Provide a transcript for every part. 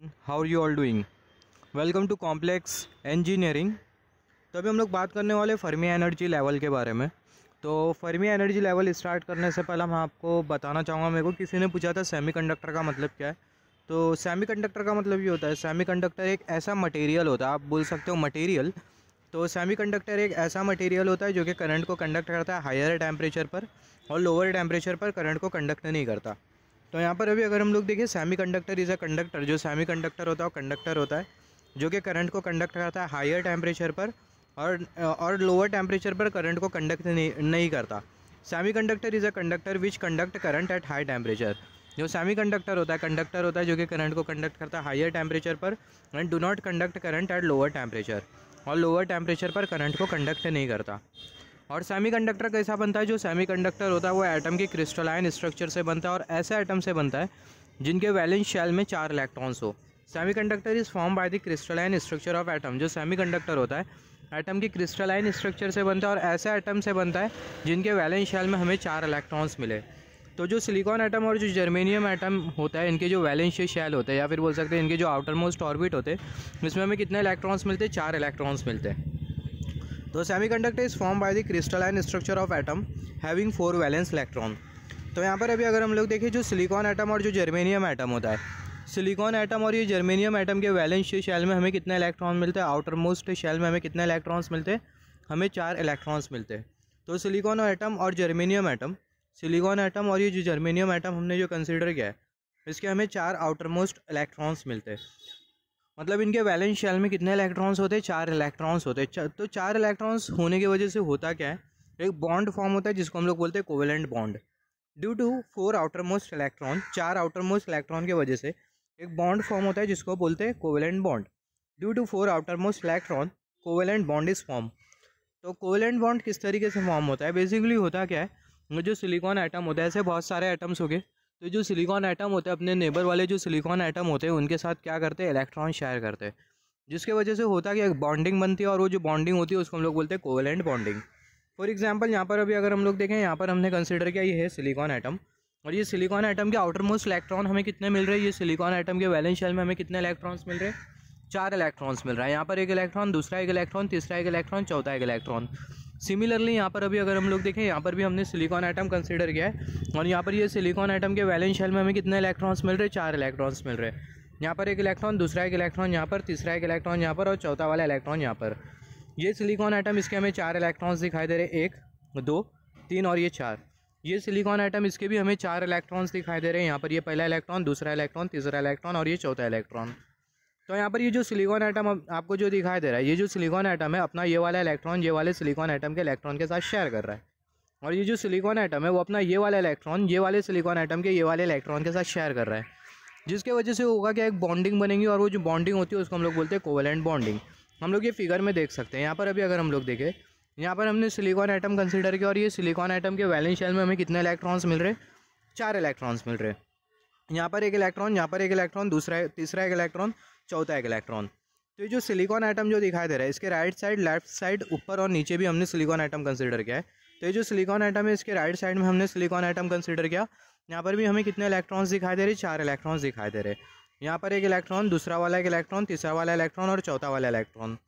How are you all doing. Welcome to complex engineering. तो अभी हम लोग बात करने वाले फर्मी एनर्जी लेवल के बारे में। तो फर्मी एनर्जी लेवल स्टार्ट करने से पहले मैं आपको बताना चाहूँगा, मेरे को किसी ने पूछा था सेमीकंडक्टर का मतलब क्या है। तो सेमीकंडक्टर का मतलब ये होता है, सेमीकंडक्टर एक ऐसा मटेरियल होता है, आप बोल सकते हो मटेरियल। तो सेमीकंडक्टर एक ऐसा मटेरियल होता है जो कि करंट को कंडक्ट करता है हायर टेम्परेचर पर, और लोअर टेम्परेचर पर करंट को कंडक्ट नहीं करता। तो यहाँ पर अभी अगर हम लोग देखें, सेमीकंडक्टर इज़ अ कंडक्टर। जो सेमीकंडक्टर होता है वो कंडक्टर होता है जो कि करंट को कंडक्ट करता है हायर टेम्परेचर पर, और लोअर टेम्परेचर पर करंट को कंडक्ट नहीं करता। Semiconductor is a conductor which conduct current at high temperature. जो सेमीकंडक्टर होता है कंडक्टर होता है जो कि करंट को कंडक्ट करता है हायर टेम्परेचर पर, and do not conduct current at lower temperature, और लोअर टेम्परेचर पर करंट को कंडक्ट नहीं करता। और सेमीकंडक्टर कैसा बनता है? जो सेमीकंडक्टर होता है वो एटम के क्रिस्टलाइन स्ट्रक्चर से बनता है, और ऐसे एटम से बनता है जिनके वैलेंस शेल में 4 इलेक्ट्रॉन्स हो। Semiconductor is form by the crystalline structure of atom. जो सेमीकंडक्टर होता है एटम के क्रिस्टलाइन स्ट्रक्चर से बनता है, और ऐसे एटम से बनता है जिनके वैलेंस शेल में हमें 4 इलेक्ट्रॉन्स मिले। तो जो सिलिकॉन एटम और जो जर्मेनियम एटम होता है, इनके जो वैलेंस शेल होते हैं, या फिर बोल सकते हैं इनके जो आउटर मोस्ट ऑर्बिट होते हैं, इसमें हमें कितने इलेक्ट्रॉन्स मिलते हैं? 4 इलेक्ट्रॉन्स मिलते हैं। तो semiconductor is form by the crystalline structure of atom having 4 valence electron. तो यहाँ पर अभी अगर हम लोग देखें, जो सिलिकॉन एटम और जो जर्मेनियम एटम होता है, सिलिकॉन एटम और ये जर्मेनियम एटम के वैलेंस शेल में हमें कितने इलेक्ट्रॉन मिलते हैं? आउटर मोस्ट शेल में हमें कितने इलेक्ट्रॉन्स मिलते हैं? हमें 4 इलेक्ट्रॉन्स मिलते हैं। तो सिलिकॉन एटम और जर्मेनियम एटम, सिलिकॉन एटम और ये जो जर्मेनियम एटम हमने जो कंसिडर किया है, इसके हमें 4 आउटर मोस्ट इलेक्ट्रॉन्स मिलते हैं। मतलब इनके वैलेंस शेल में कितने इलेक्ट्रॉन्स होते हैं? 4 इलेक्ट्रॉन्स होते हैं। तो 4 इलेक्ट्रॉन्स होने की वजह से होता क्या है, एक बॉन्ड फॉर्म होता है जिसको हम लोग बोलते हैं covalent bond. Due to 4 outermost electron, 4 outermost electron की वजह से एक बॉन्ड फॉर्म होता है जिसको बोलते हैं covalent bond. Due to 4 outermost electron covalent bond is form. तो कोवेलेंट बॉन्ड किस तरीके से फॉर्म होता है? बेसिकली होता क्या है, जो सिलिकॉन एटम होता है, ऐसे बहुत सारे एटम्स हो गए। तो जो सिलिकॉन एटम होते हैं, अपने नेबर वाले जो सिलिकॉन एटम होते हैं उनके साथ क्या करते हैं? इलेक्ट्रॉन शेयर करते हैं, जिसके वजह से होता कि एक बॉन्डिंग बनती है, और वो जो बॉन्डिंग होती है उसको हम लोग बोलते हैं कोवेलेंट बॉन्डिंग। फॉर एग्जांपल यहाँ पर अभी अगर हम लोग देखें, यहाँ पर हमने कंसिडर किया ये है सिलिकॉन एटम, और ये सिलिकॉन एटम के आउटर मोस्ट इलेक्ट्रॉन हमें कितने मिल रहे हैं? ये सिलिकॉन एटम के वैलेंस शेल में हमें कितने इलेक्ट्रॉन्स मिल रहे हैं? 4 इलेक्ट्रॉन्स मिल रहा है। यहाँ पर एक इलेक्ट्रॉन, दूसरा एक इलेक्ट्रॉन, तीसरा एक इलेक्ट्रॉन, चौथा एक इलेक्ट्रॉन। सिमिलरली यहाँ पर अभी अगर हम लोग देखें, यहाँ पर भी हमने सिलिकॉन एटम कंसिडर किया है, और यहाँ पर ये सिलिकॉन एटम के वैलेंस शेल में हमें कितने इलेक्ट्रॉन्स मिल रहे हैं? 4 इलेक्ट्रॉन्स मिल रहे हैं। यहाँ पर एक इलेक्ट्रॉन, दूसरा एक इलेक्ट्रॉन यहाँ पर, तीसरा एक इलेक्ट्रॉन यहाँ पर, और चौथा वाला इलेक्ट्रॉन यहाँ पर। ये सिलिकॉन एटम, इसके हमें 4 इलेक्ट्रॉन्स दिखाई दे रहे हैं, 1 2 3 और ये 4। ये सिलिकॉन एटम, इसके भी हमें 4 इलेक्ट्रॉन्स दिखाई दे रहे हैं। यहाँ पर ये पहला इलेक्ट्रॉन, दूसरा इलेक्ट्रॉन, तीसरा इलेक्ट्रॉन और ये चौथा इलेक्ट्रॉन। तो यहाँ पर ये जो सिलिकॉन एटम आपको जो दिखाई दे रहा है, ये जो सिलिकॉन एटम है अपना ये वाला इलेक्ट्रॉन ये वाले सिलिकॉन एटम के इलेक्ट्रॉन के साथ शेयर कर रहा है, और ये जो सिलिकॉन एटम है वो अपना ये वाला इलेक्ट्रॉन ये वाले सिलिकॉन एटम के ये वाले इलेक्ट्रॉन के साथ शेयर कर रहा है, जिसके वजह से होगा क्या, एक बॉन्डिंग बनेगी, और वो जो बॉन्डिंग होती है उसको हम लोग बोलते हैं कोवेलेंट बॉन्डिंग। हम लोग ये फिगर में देख सकते हैं। यहाँ पर अभी अगर हम लोग देखें, यहाँ पर हमने सिलिकॉन एटम कंसिडर किया, और ये सिलिकॉन एटम के वैलेंस शेल में हमें कितने इलेक्ट्रॉन्स मिल रहे हैं? 4 इलेक्ट्रॉन्स मिल रहे हैं। यहाँ पर एक इलेक्ट्रॉन, यहाँ पर एक इलेक्ट्रॉन, दूसरा तीसरा एक इलेक्ट्रॉन, चौथा एक इलेक्ट्रॉन। तो ये जो सिलिकॉन एटम जो दिखाई दे रहा है, इसके राइट साइड, लेफ्ट साइड, ऊपर और नीचे भी हमने सिलिकॉन एटम कंसिडर किया है। तो ये जो सिलिकॉन एटम है, इसके राइट साइड में हमने सिलिकॉन एटम कंसिडर किया। यहाँ पर भी हमें कितने इलेक्ट्रॉन्स दिखाई दे रहे हैं? 4 इलेक्ट्रॉन्स दिखाई दे रहे हैं। यहाँ पर एक इलेक्ट्रॉन, दूसरा वाला एक इलेक्ट्रॉन, तीसरा वाला इलेक्ट्रॉन और चौथा वाला इलेक्ट्रॉन।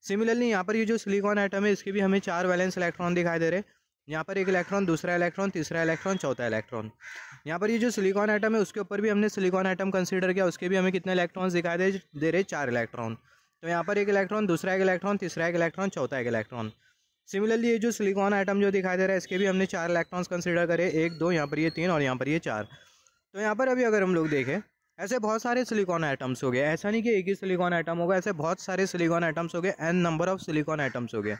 सिमिलरली यहाँ पर ये जो सिलिकॉन एटम है, इसके भी हमें 4 वैलेंस इलेक्ट्रॉन दिखाई दे रहे हैं। यहाँ पर एक इलेक्ट्रॉन, दूसरा इलेक्ट्रॉन, तीसरा इलेक्ट्रॉन, चौथा इलेक्ट्रॉन। यहाँ पर ये जो सिलिकॉन एटम है, उसके ऊपर भी हमने सिलिकॉन एटम कंसिडर किया, उसके भी हमें कितने इलेक्ट्रॉन्स दिखाई दे रहे? 4 इलेक्ट्रॉन। तो यहाँ पर एक इलेक्ट्रॉन, दूसरा एक इलेक्ट्रॉन, तीसरा एक इलेक्ट्रॉन, चौथा एक इलेक्ट्रॉन। सिमिलरली ये जो सिलिकॉन एटम जो दिखाई दे रहा है, इसके भी हमने 4 इलेक्ट्रॉन्स कंसिडर करे, 1 2, यहाँ पर ये 3 और यहाँ पर ये 4। तो यहाँ पर अभी अगर हम लोग देखें, ऐसे बहुत सारे सिलिकॉन एटम्स हो गए, ऐसा नहीं कि एक ही सिलिकॉन एटम होगा, ऐसे बहुत सारे सिलिकॉन एटम्स हो गए, n number of silicon atoms हो गए,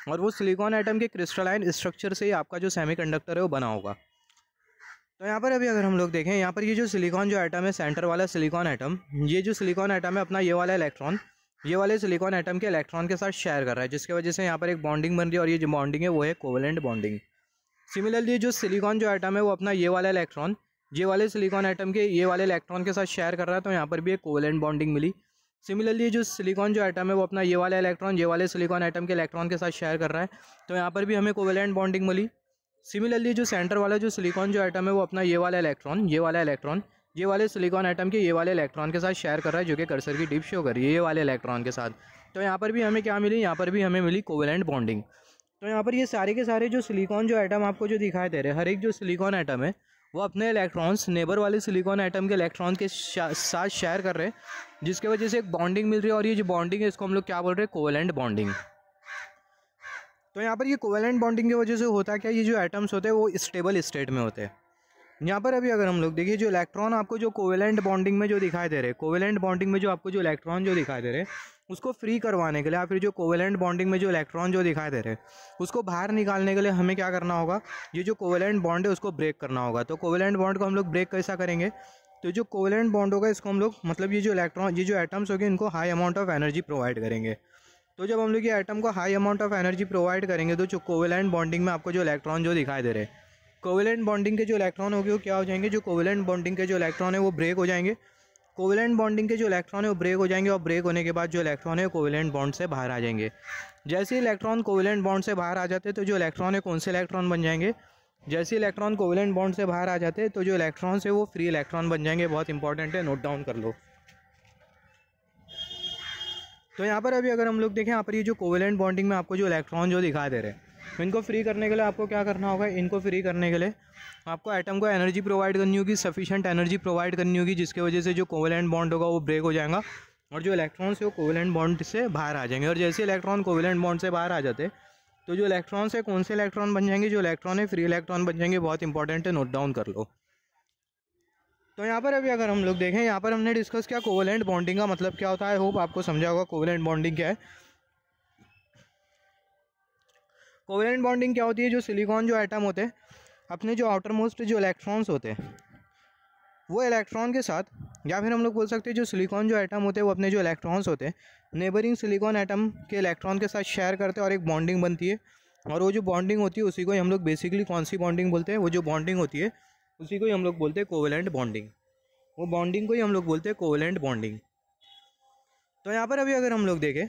और वो सिलिकॉन एटम के क्रिस्टलाइन स्ट्रक्चर से ही आपका जो सेमीकंडक्टर है वो बना होगा। तो यहाँ पर अभी अगर हम लोग देखें, यहाँ पर ये जो सिलिकॉन जो एटम है, सेंटर वाला सिलिकॉन एटम, ये जो सिलिकॉन एटम है अपना ये वाला इलेक्ट्रॉन ये वाले सिलिकॉन एटम के इलेक्ट्रॉन के साथ शेयर कर रहा है, जिसकी वजह से यहाँ पर एक बॉन्डिंग बन रही है, और ये जो बॉन्डिंग है वो है कोवेलेंट बॉन्डिंग। सिमिलरली जो सिलिकॉन जो एटम है वो अपना ये वाला इलेक्ट्रॉन ये वाले सिलिकॉन एटम के ये वाले इलेक्ट्रॉन के साथ शेयर कर रहा है, तो यहाँ पर भी एक कोवेलेंट बॉन्डिंग मिली। सिमिलरली जो सिलिकॉन जो एटम है वो अपना ये वाला इलेक्ट्रॉन ये वाले सिलिकॉन एटम के इलेक्ट्रॉन के साथ शेयर कर रहा है, तो यहाँ पर भी हमें कोवेलेंट बॉन्डिंग मिली। सिमिलरली जो सेंटर वाला जो सिलिकॉन जो एटम है वो अपना ये वाला इलेक्ट्रॉन ये वाले सिलिकॉन एटम के ये वाले इलेक्ट्रॉन के साथ शेयर कर रहा है, जो कि कर्सर की टिप शो कर रही है ये वाले इलेक्ट्रॉन के साथ। तो यहाँ पर भी हमें क्या मिली, यहाँ पर भी हमें मिली कोवेलेंट बॉन्डिंग। तो यहाँ पर ये सारे के सारे जो सिलिकॉन जो एटम आपको जो दिखाई दे रहे हैं, हर एक जो सिलिकॉन एटम है वो अपने इलेक्ट्रॉन्स नेबर वाले सिलिकॉन एटम के इलेक्ट्रॉन के साथ शेयर कर रहे हैं, जिसके वजह से एक बॉन्डिंग मिल रही है। और ये जो बॉन्डिंग है इसको हम लोग क्या बोल रहे हैं, कोवेलेंट बॉन्डिंग। तो यहाँ पर ये कोवेलेंट बॉन्डिंग की वजह से होता है क्या, ये जो एटम्स होते हैं वो स्टेबल स्टेट में होते हैं। यहाँ पर अभी अगर हम लोग देखिए, जो इलेक्ट्रॉन आपको जो कोवेलेंट बॉन्डिंग में जो दिखाई दे रहे हैं, कोवेलेंट बॉन्डिंग में जो आपको जो इलेक्ट्रॉन जो दिखाई दे रहे हैं उसको फ्री करवाने के लिए, या फिर जो कोवेलेंट बॉन्डिंग में जो इलेक्ट्रॉन जो दिखाई दे रहे हैं उसको बाहर निकालने के लिए हमें क्या करना होगा, ये जो कोवेलेंट बॉन्ड है उसको ब्रेक करना होगा। तो कोवेलेंट बॉन्ड को हम लोग ब्रेक कैसा करेंगे, तो जो कोवेलेंट बॉन्ड होगा इसको हम लोग मतलब ये जो इलेक्ट्रॉन, ये जो एटम्स होंगे इनको high amount of energy provide करेंगे। तो जब हम लोग ये एटम को high amount of energy provide करेंगे तो जो कोवेलेंट बॉन्डिंग में आपको जो इलेक्ट्रॉन जो दिखाई दे रहे हैं, कोवेलेंट बॉन्डिंग के जो इलेक्ट्रॉन होंगे वो क्या हो जाएंगे, जो कोवेलेंट बॉन्डिंग के जो इलेक्ट्रॉन है वो ब्रेक हो जाएंगे। कोवेलेंट बॉन्डिंग के जो इलेक्ट्रॉन है वो ब्रेक हो जाएंगे, और ब्रेक होने के बाद जो इलेक्ट्रॉन है कोवेलेंट बॉन्ड से बाहर आ जाएंगे। जैसे इलेक्ट्रॉन कोवेलेंट बॉन्ड से बाहर आ जाते हैं तो जो इलेक्ट्रॉन है कौन से इलेक्ट्रॉन बन जाएंगे, जैसे इलेक्ट्रॉन कोवेलेंट बॉन्ड से बाहर आ जाते हैं तो जो इलेक्ट्रॉन्स है वो फ्री इलेक्ट्रॉन बन जाएंगे। बहुत इंपॉर्टेंट है, नोट डाउन कर लो। तो यहाँ पर अभी अगर हम लोग देखें, यहाँ पर ये जो कोवेलेंट बॉन्डिंग में आपको जो इलेक्ट्रॉन जो दिखा दे रहे हैं, इनको फ्री करने के लिए आपको क्या करना होगा, इनको फ्री करने के लिए आपको एटम को एनर्जी प्रोवाइड करनी होगी, सफिशिएंट एनर्जी प्रोवाइड करनी होगी, जिसकी वजह से जो कोवेलेंट बॉन्ड होगा वो ब्रेक हो जाएगा और जो इलेक्ट्रॉन्स है वो कोवेलेंट बॉन्ड से बाहर आ जाएंगे। और जैसे इलेक्ट्रॉन कोवेलेंट बॉन्ड से बाहर आ जाते तो जो इलेक्ट्रॉन्स है कौन से इलेक्ट्रॉन बन जाएंगे, जो इलेक्ट्रॉन है फ्री इलेक्ट्रॉन बन जाएंगे। बहुत इंपॉर्टेंट है, नोट डाउन कर लो। तो यहाँ पर अभी अगर हम लोग देखें, यहाँ पर हमने डिस्कस किया कोवेलेंट बॉन्डिंग का मतलब क्या होता है। होप आपको समझा होगा कोवेलेंट बॉन्डिंग क्या है। कोवेलेंट बॉन्डिंग क्या होती है, जो सिलिकॉन जो एटम होते हैं अपने जो आउटर मोस्ट जो इलेक्ट्रॉन्स होते हैं वो इलेक्ट्रॉन के साथ, या फिर हम लोग बोल सकते हैं जो सिलिकॉन जो एटम होते हैं वो अपने जो इलेक्ट्रॉन्स होते हैं नेबरिंग सिलिकॉन एटम के इलेक्ट्रॉन के साथ शेयर करते हैं और एक बॉन्डिंग बनती है। और वो जो बॉन्डिंग होती है उसी को ही हम लोग बेसिकली कौन सी बॉन्डिंग बोलते हैं, वो जो बॉन्डिंग होती है उसी को ही हम लोग बोलते हैं कोवेलेंट बॉन्डिंग। वो बॉन्डिंग को ही हम लोग बोलते हैं कोवेलेंट बॉन्डिंग। तो यहाँ पर अभी अगर हम लोग देखें,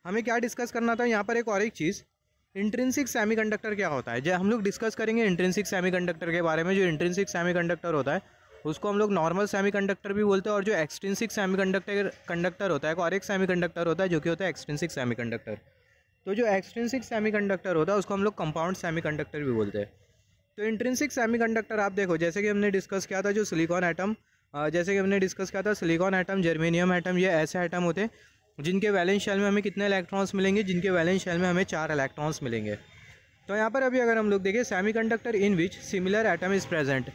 हमें क्या डिस्कस करना था यहाँ पर, एक और एक चीज़, इंट्रिंसिक सेमीकंडक्टर क्या होता है। जब हम लोग डिस्कस करेंगे इंट्रिंसिक सेमीकंडक्टर के बारे में, जो इंट्रिंसिक सेमीकंडक्टर होता है उसको हम लोग नॉर्मल सेमीकंडक्टर भी बोलते हैं, और जो एक्सट्रिंसिक सेमीकंडक्टर होता है और एक सेमीकंडक्टर होता है जो कि होता है एक्सट्रिंसिक सेमीकंडक्टर। तो जो एक्सट्रिंसिक सेमीकंडक्टर होता है उसको हम लोग कंपाउंड सेमीकंडक्टर भी बोलते हैं। तो इंट्रिंसिक सेमीकंडक्टर आप देखो, जैसे कि हमने डिस्कस किया था जो सिलिकॉन एटम, जैसे कि हमने डिस्कस किया था सिलिकॉन एटम, जर्मेनियम एटम, ये ऐसे एटम होते हैं जिनके वैलेंस शेल में हमें कितने इलेक्ट्रॉन्स मिलेंगे, जिनके वैलेंस शेल में हमें 4 इलेक्ट्रॉन्स मिलेंगे। तो यहाँ पर अभी अगर हम लोग देखें semiconductor in which similar atom is present,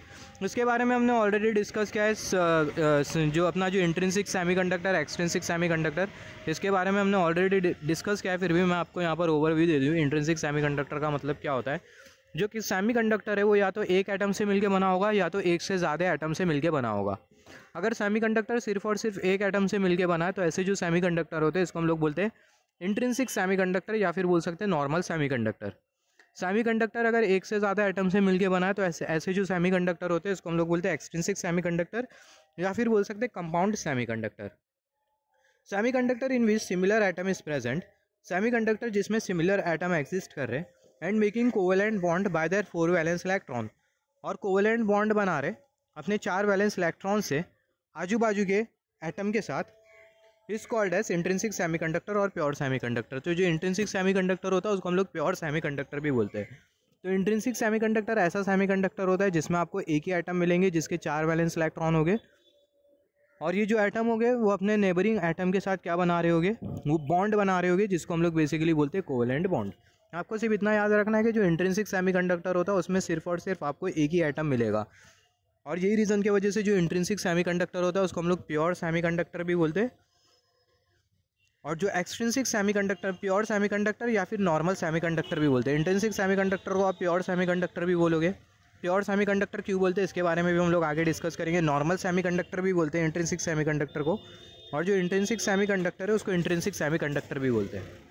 उसके बारे में हमने ऑलरेडी डिस्कस किया है। जो अपना जो इंट्रिंसिक सेमीकंडक्टर, एक्सट्रिंसिक सेमीकंडक्टर, इसके बारे में हमने ऑलरेडी डिस्कस किया है। फिर भी मैं आपको यहाँ पर ओवरव्यू दे दूँ इंट्रिंसिक सेमीकंडक्टर का मतलब क्या होता है। जो कि सेमीकंडक्टर है वो या तो एक एटम से मिलके बना होगा या तो एक से ज़्यादा एटम से मिलके बना होगा। अगर सेमीकंडक्टर सिर्फ और सिर्फ एक एटम से मिलके बना है तो ऐसे जो सेमीकंडक्टर होते हैं इसको हम लोग बोलते हैं इंट्रिंसिक सेमीकंडक्टर, या फिर बोल सकते हैं नॉर्मल सेमीकंडक्टर। सेमीकंडक्टर अगर एक से ज़्यादा एटम से मिलके बना है तो ऐसे जो सेमीकंडक्टर होते हैं इसको हम लोग बोलते हैं एक्सट्रिंसिक सेमीकंडक्टर, या फिर बोल सकते हैं compound semiconductor. Semiconductor in which similar atom is present, semiconductor जिसमें सिमिलर एटम एग्जिस्ट कर रहे हैं and making covalent bond by there 4 valence electron, और कोवेलेंट बॉन्ड बना रहे अपने 4 वैलेंस इलेक्ट्रॉन से आजू बाजू के एटम के साथ, is called as intrinsic semiconductor और प्योर सेमीकंडक्टर। तो जो इंट्रिंसिक सेमीकंडक्टर होता है उसको हम लोग प्योर सेमीकंडक्टर भी बोलते हैं। तो इंट्रिंसिक सेमीकंडक्टर ऐसा सेमीकंडक्टर होता है जिसमें आपको एक ही एटम मिलेंगे जिसके 4 वैलेंस इलेक्ट्रॉन होंगे, और ये जो एटम हो गए वो अपने नेबरिंग एटम के साथ क्या बना रहे होंगे, वो बॉन्ड बना रहे होंगे, जिसको हम लोग बेसिकली बोलते हैं कोवेलेंट बॉन्ड। आपको सिर्फ इतना याद रखना है कि जो इंट्रिंसिक सेमीकंडक्टर होता है उसमें सिर्फ और सिर्फ आपको एक ही एटम मिलेगा, और यही रीज़न की वजह से जो इंट्रिंसिक सेमीकंडक्टर होता है उसको हम लोग प्योर सेमीकंडक्टर भी बोलते हैं। और जो एक्सट्रिंसिक सेमीकंडक्टर, प्योर सेमीकंडक्टर या फिर नॉर्मल सेमीकंडक्टर भी बोलते हैं। इंट्रिंसिक सेमीकंडक्टर को आप प्योर सेमीकंडक्टर भी बोलोगे। प्योर सेमीकंडक्टर क्यों बोलते हैं इसके बारे में भी हम लोग आगे डिस्कस करेंगे। नॉर्मल सेमीकंडक्टर भी बोलते हैं इंट्रिंसिक सेमीकंडक्टर को, और जो इंट्रिंसिक सेमीकंडक्टर है उसको इंट्रिंसिक सेमीकंडक्टर भी बोलते हैं।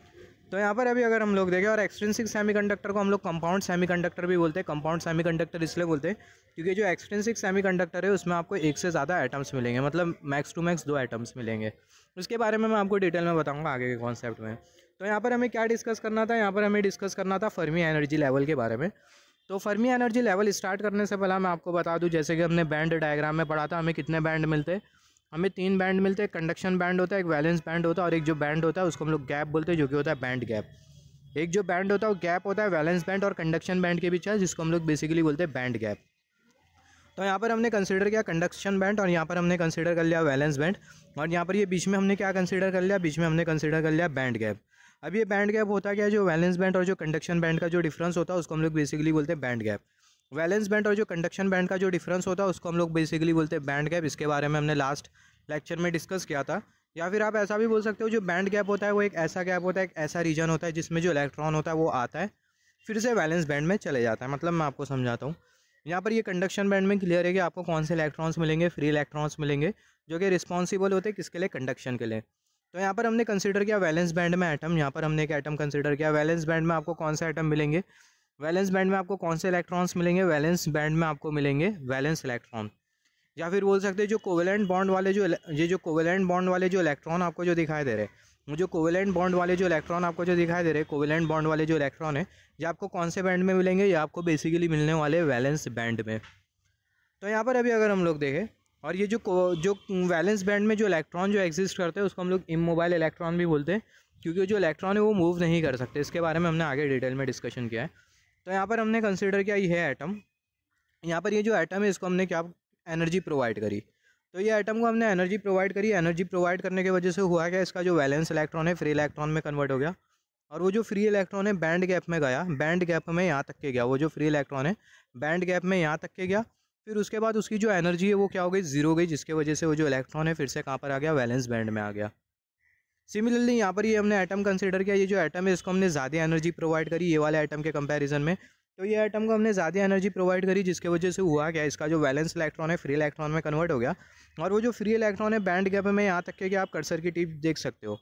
तो यहाँ पर अभी अगर हम लोग देखें, और एक्सट्रिंसिक सेमीकंडक्टर को हम लोग कंपाउंड सेमीकंडक्टर भी बोलते हैं। कंपाउंड सेमीकंडक्टर इसलिए बोलते हैं क्योंकि जो एक्सट्रिंसिक सेमीकंडक्टर है उसमें आपको एक से ज़्यादा एटम्स मिलेंगे, मतलब मैक्स टू मैक्स 2 एटम्स मिलेंगे। उसके बारे में मैं आपको डिटेल में बताऊंगा आगे के कॉन्सेप्ट में। तो यहाँ पर हमें क्या डिस्कस करना था, यहाँ पर हमें डिस्कस करना था फर्मी एनर्जी लेवल के बारे में। तो फर्मी एनर्जी लेवल स्टार्ट करने से पहले मैं आपको बता दूं, जैसे कि हमने बैंड डायग्राम में पढ़ा था, हमें कितने बैंड मिलते हैं, हमें 3 बैंड मिलते हैं। कंडक्शन बैंड होता है, एक वैलेंस बैंड होता है और एक जो बैंड होता है उसको हम लोग गैप बोलते हैं, जो कि होता है बैंड गैप। एक जो बैंड होता है वो गैप होता है वैलेंस बैंड और कंडक्शन बैंड के बीच है, जिसको हम लोग बेसिकली बोलते हैं बैंड गैप। तो यहाँ पर हमने कंसीडर किया कंडक्शन बैंड और यहाँ पर हमने कंसीडर कर लिया वैलेंस बैंड, और यहाँ पर ये बीच में हमने क्या कंसीडर कर लिया, बीच में हमने कंसीडर कर लिया बैंड गैप। अब ये बैंड गैप होता क्या है, जो वैलेंस बैंड और जो कंडक्शन बैंड का जो डिफरेंस होता है उसको हम लोग बेसिकली बोलते हैं बैंड गैप। वैलेंस बैंड और जो कंडक्शन बैंड का जो डिफरेंस होता है उसको हम लोग बेसिकली बोलते हैं बैंड गैप। इसके बारे में हमने लास्ट लेक्चर में डिस्कस किया था। या फिर आप ऐसा भी बोल सकते हो, जो बैंड गैप होता है वो एक ऐसा गैप होता है, एक ऐसा रीजन होता है जिसमें जो इलेक्ट्रॉन होता है वो आता है फिर से वैलेंस बैंड में चले जाता है। मतलब मैं आपको समझाता हूँ। यहाँ पर ये कंडक्शन बैंड में क्लियर है कि आपको कौन से इलेक्ट्रॉन्स मिलेंगे, फ्री इलेक्ट्रॉन्स मिलेंगे, जो कि रिस्पॉन्सिबल होते हैं किसके लिए, कंडक्शन के लिए। तो यहाँ पर हमने कंसीडर किया वैलेंस बैंड में एटम, यहाँ पर हमने एक एटम कंसीडर किया। वैलेंस बैंड में आपको कौन से एटम मिलेंगे, वैलेंस बैंड में आपको कौन से इलेक्ट्रॉन्स मिलेंगे, वैलेंस बैंड में आपको मिलेंगे वैलेंस इलेक्ट्रॉन। या फिर बोल सकते हैं जो कोवेलेंट बॉन्ड वाले जो कोवेलेंट बॉन्ड वाले जो इलेक्ट्रॉन आपको जो दिखाई दे रहे हैं, जो कोवेलेंट बॉन्ड वाले जो इलेक्ट्रॉन आपको जो दिखाई दे रहे हैं, कोवेलेंट बॉन्ड वाले जो इलेक्ट्रॉन है, ये आपको कौन से बैंड में मिलेंगे, ये आपको बेसिकली मिलने वाले वैलेंस बैंड में। तो यहाँ पर अभी अगर हम लोग देखें, और ये जो वैलेंस बैंड में जो इलेक्ट्रॉन जो एग्जिस्ट करते हैं उसको हम लोग इमोबाइल इलेक्ट्रॉन भी बोलते हैं, क्योंकि जो इलेक्ट्रॉन है वो मूव नहीं कर सकते। इसके बारे में हमने आगे डिटेल में डिस्कशन किया है। तो यहाँ पर हमने कंसिडर किया ये है एटम। यहाँ पर ये जो एटम है इसको हमने क्या एनर्जी प्रोवाइड करी। तो ये एटम को हमने एनर्जी प्रोवाइड करी। एनर्जी प्रोवाइड करने की वजह से हुआ क्या, इसका जो वैलेंस इलेक्ट्रॉन है फ्री इलेक्ट्रॉन में कन्वर्ट हो गया, और वो जो फ्री इलेक्ट्रॉन है बैंड गैप में गया, बैंड गैप में यहाँ तक के गया। वो जो फ्री इलेक्ट्रॉन है बैंड गैप में यहाँ तक के गया, फिर उसके बाद उसकी जो एनर्जी है वो क्या हो गई, जीरो हो गई, जिसकी वजह से वो जो इलेक्ट्रॉन है फिर से कहाँ पर आ गया, वैलेंस बैंड में आ गया। सिमिलरली यहाँ पर ये हमने एटम कंसीडर किया। ये जो एटम है इसको हमने ज़्यादा एनर्जी प्रोवाइड करी ये वाले एटम के कंपैरिजन में। तो ये एटम को हमने ज़्यादा एनर्जी प्रोवाइड करी, जिसकी वजह से हुआ क्या, इसका जो वैलेंस इलेक्ट्रॉन है फ्री इलेक्ट्रॉन में कन्वर्ट हो गया, और वो जो फ्री इलेक्ट्रॉन है बैंड गैप में यहाँ तक के गया। आप कर्सर की टिप देख सकते हो।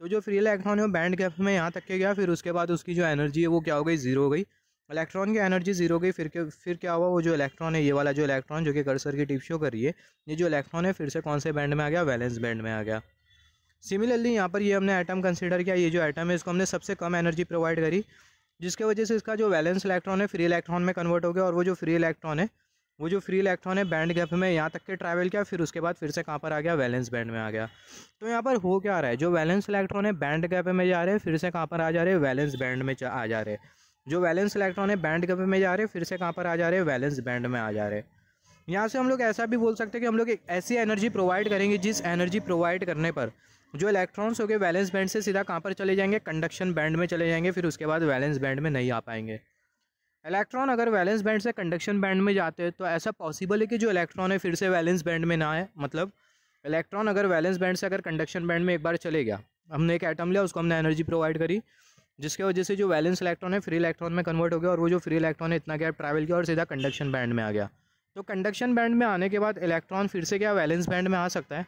तो जो फ्री इलेक्ट्रॉन है वो बैंड गैप में यहाँ तक के गया, फिर उसके बाद उसकी जो एनर्जी है वो क्या हो गई, जीरो हो गई। इलेक्ट्रॉन की एनर्जी जीरो हो गई। फिर क्या हुआ, वो जो इलेक्ट्रॉन है ये वाला जो इलेक्ट्रॉन जो कि कर्सर की टिप शो कर रही है, ये जो इलेक्ट्रॉन है फिर से कौन से बैंड में आ गया, वैलेंस बैंड में आ गया। सिमिलरली यहाँ पर ये हमने एटम कंसीडर किया। ये जो एटम है इसको हमने सबसे कम एनर्जी प्रोवाइड करी, जिसके वजह से इसका जो वैलेंस इलेक्ट्रॉन है फ्री इलेक्ट्रॉन में कन्वर्ट हो गया, और वो जो फ्री इलेक्ट्रॉन है बैंड गैप में यहाँ तक के ट्रैवल किया, फिर उसके बाद फिर से कहाँ पर आ गया, वैलेंस बैंड में आ गया। तो यहाँ पर हो क्या रहा है, जो वैलेंस इलेक्ट्रॉन है बैंड गैप में जा रहे हैं, फिर से कहाँ पर आ जा रहे हैं, वैलेंस बैंड में आ जा रहे हैं। जो वैलेंस इलेक्ट्रॉन है बैंड गैप में जा रहे हैं, फिर से कहाँ पर आ जा रहे हैं, वैलेंस बैंड में आ जा रहे हैं। यहाँ से हम लोग ऐसा भी बोल सकते हैं कि हम लोग एक ऐसी एनर्जी प्रोवाइड करेंगे जिस एनर्जी प्रोवाइड करने पर जो इलेक्ट्रॉन्स हो गए वैलेंस बैंड से सीधा कहाँ पर चले जाएंगे, कंडक्शन बैंड में चले जाएंगे, फिर उसके बाद वैलेंस बैंड में नहीं आ पाएंगे। इलेक्ट्रॉन अगर वैलेंस बैंड से कंडक्शन बैंड में जाते हैं तो ऐसा पॉसिबल है कि जो इलेक्ट्रॉन है फिर से वैलेंस बैंड में ना आए। मतलब इलेक्ट्रॉन अगर वैलेंस बैंड से अगर कंडक्शन बैंड में एक बार चले गया, हमने एक एटम लिया, उसको हमने एनर्जी प्रोवाइड करी, जिसकी वजह से जो वैलेंस इलेक्ट्रॉन है फ्री इलेक्ट्रॉन में कन्वर्ट हो गया, और वो जो फ्री इलेक्ट्रॉन है इतना गैप ट्रैवल किया और सीधा कंडक्शन बैंड में आ गया। तो कंडक्शन बैंड में आने के बाद इलेक्ट्रॉन फिर से क्या वैलेंस बैंड में आ सकता है।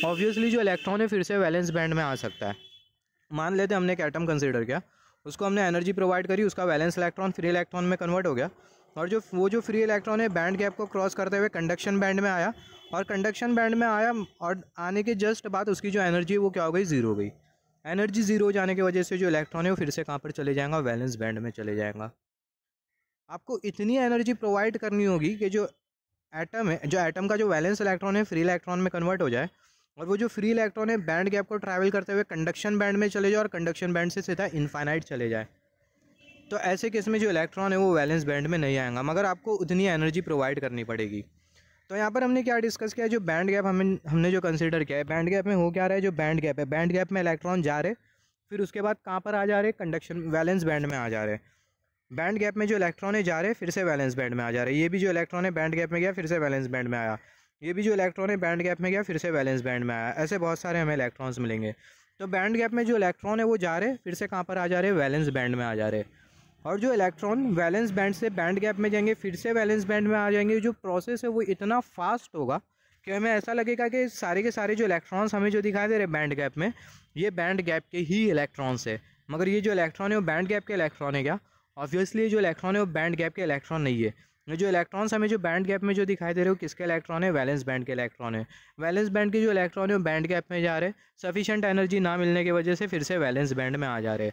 ऑब्वियसली जो इलेक्ट्रॉन है फिर से वैलेंस बैंड में आ सकता है। मान लेते हमने एक एटम कंसीडर किया, उसको हमने एनर्जी प्रोवाइड करी, उसका वैलेंस इलेक्ट्रॉन फ्री इलेक्ट्रॉन में कन्वर्ट हो गया, और वो जो फ्री इलेक्ट्रॉन है बैंड गैप को क्रॉस करते हुए कंडक्शन बैंड में आया, और कंडक्शन बैंड में आया और आने के जस्ट बाद उसकी जो एनर्जी है वो क्या हो गई, जीरो हो गई। एनर्जी जीरो हो जाने की वजह से जो इलेक्ट्रॉन है वो फिर से कहाँ पर चले जाएगा, वैलेंस बैंड में चले जाएगा। आपको इतनी एनर्जी प्रोवाइड करनी होगी कि जो एटम है, जो एटम का जो वैलेंस इलेक्ट्रॉन है फ्री इलेक्ट्रॉन में कन्वर्ट हो जाए, और वो जो फ्री इलेक्ट्रॉन है बैंड गैप को ट्रैवल करते हुए कंडक्शन बैंड में चले जाए, और कंडक्शन बैंड से सीधा इनफाइनाइट चले जाए। तो ऐसे केस में जो इलेक्ट्रॉन है वो वैलेंस बैंड में नहीं आएगा, मगर आपको उतनी एनर्जी प्रोवाइड करनी पड़ेगी। तो यहाँ पर हमने क्या डिस्कस किया, जो बैंड गैप हमने जो कंसीडर किया है, बैंड गैप में हो क्या रहा है, जो बैंड गैप है, बैंड गैप में इलेक्ट्रॉन जा रहे, फिर उसके बाद कहाँ पर आ जा रहे, कंडक्शन वैलेंस बैंड में आ जा रहे। बैंड गैप में जो इलेक्ट्रॉन है जा रहे, फिर से वैलेंस बैंड में आ जा रहे। ये भी जो इलेक्ट्रॉन है बैंड गैप में गया, फिर से वैलेंस बैंड में आया। ये भी जो इलेक्ट्रॉन है बैंड गैप में गया, फिर से वैलेंस बैंड में आया। ऐसे बहुत सारे हमें इलेक्ट्रॉन्स मिलेंगे। तो बैंड गैप में जो इलेक्ट्रॉन है वो जा रहे, फिर से कहाँ पर आ जा रहे, वैलेंस बैंड में आ जा रहे। और जो इलेक्ट्रॉन वैलेंस बैंड से बैंड गैप में जाएंगे, फिर से वैलेंस बैंड में आ जाएंगे। जो प्रोसेस है वो इतना फास्ट होगा कि हमें ऐसा लगेगा कि सारे के सारे जो इलेक्ट्रॉन्स हमें जो दिखाई दे रहे बैंड गैप में, ये बैंड गैप के ही इलेक्ट्रॉन्स है। मगर ये जो इलेक्ट्रॉन है वो बैंड गैप के इलेक्ट्रॉन है क्या? ऑब्वियसली जो इलेक्ट्रॉन है वो बैंड गैप के इलेक्ट्रॉन नहीं है। जो इलेक्ट्रॉन्स हमें जो बैंड गैप में जो दिखाई दे रहे हो किसके इलेक्ट्रॉन है, वैलेंस बैंड के इलेक्ट्रॉन है। वैलेंस बैंड के जो इलेक्ट्रॉन है वो बैंड गैप में जा रहे, सफिशिएंट एनर्जी ना मिलने की वजह से फिर से वैलेंस बैंड में आ जा रहे।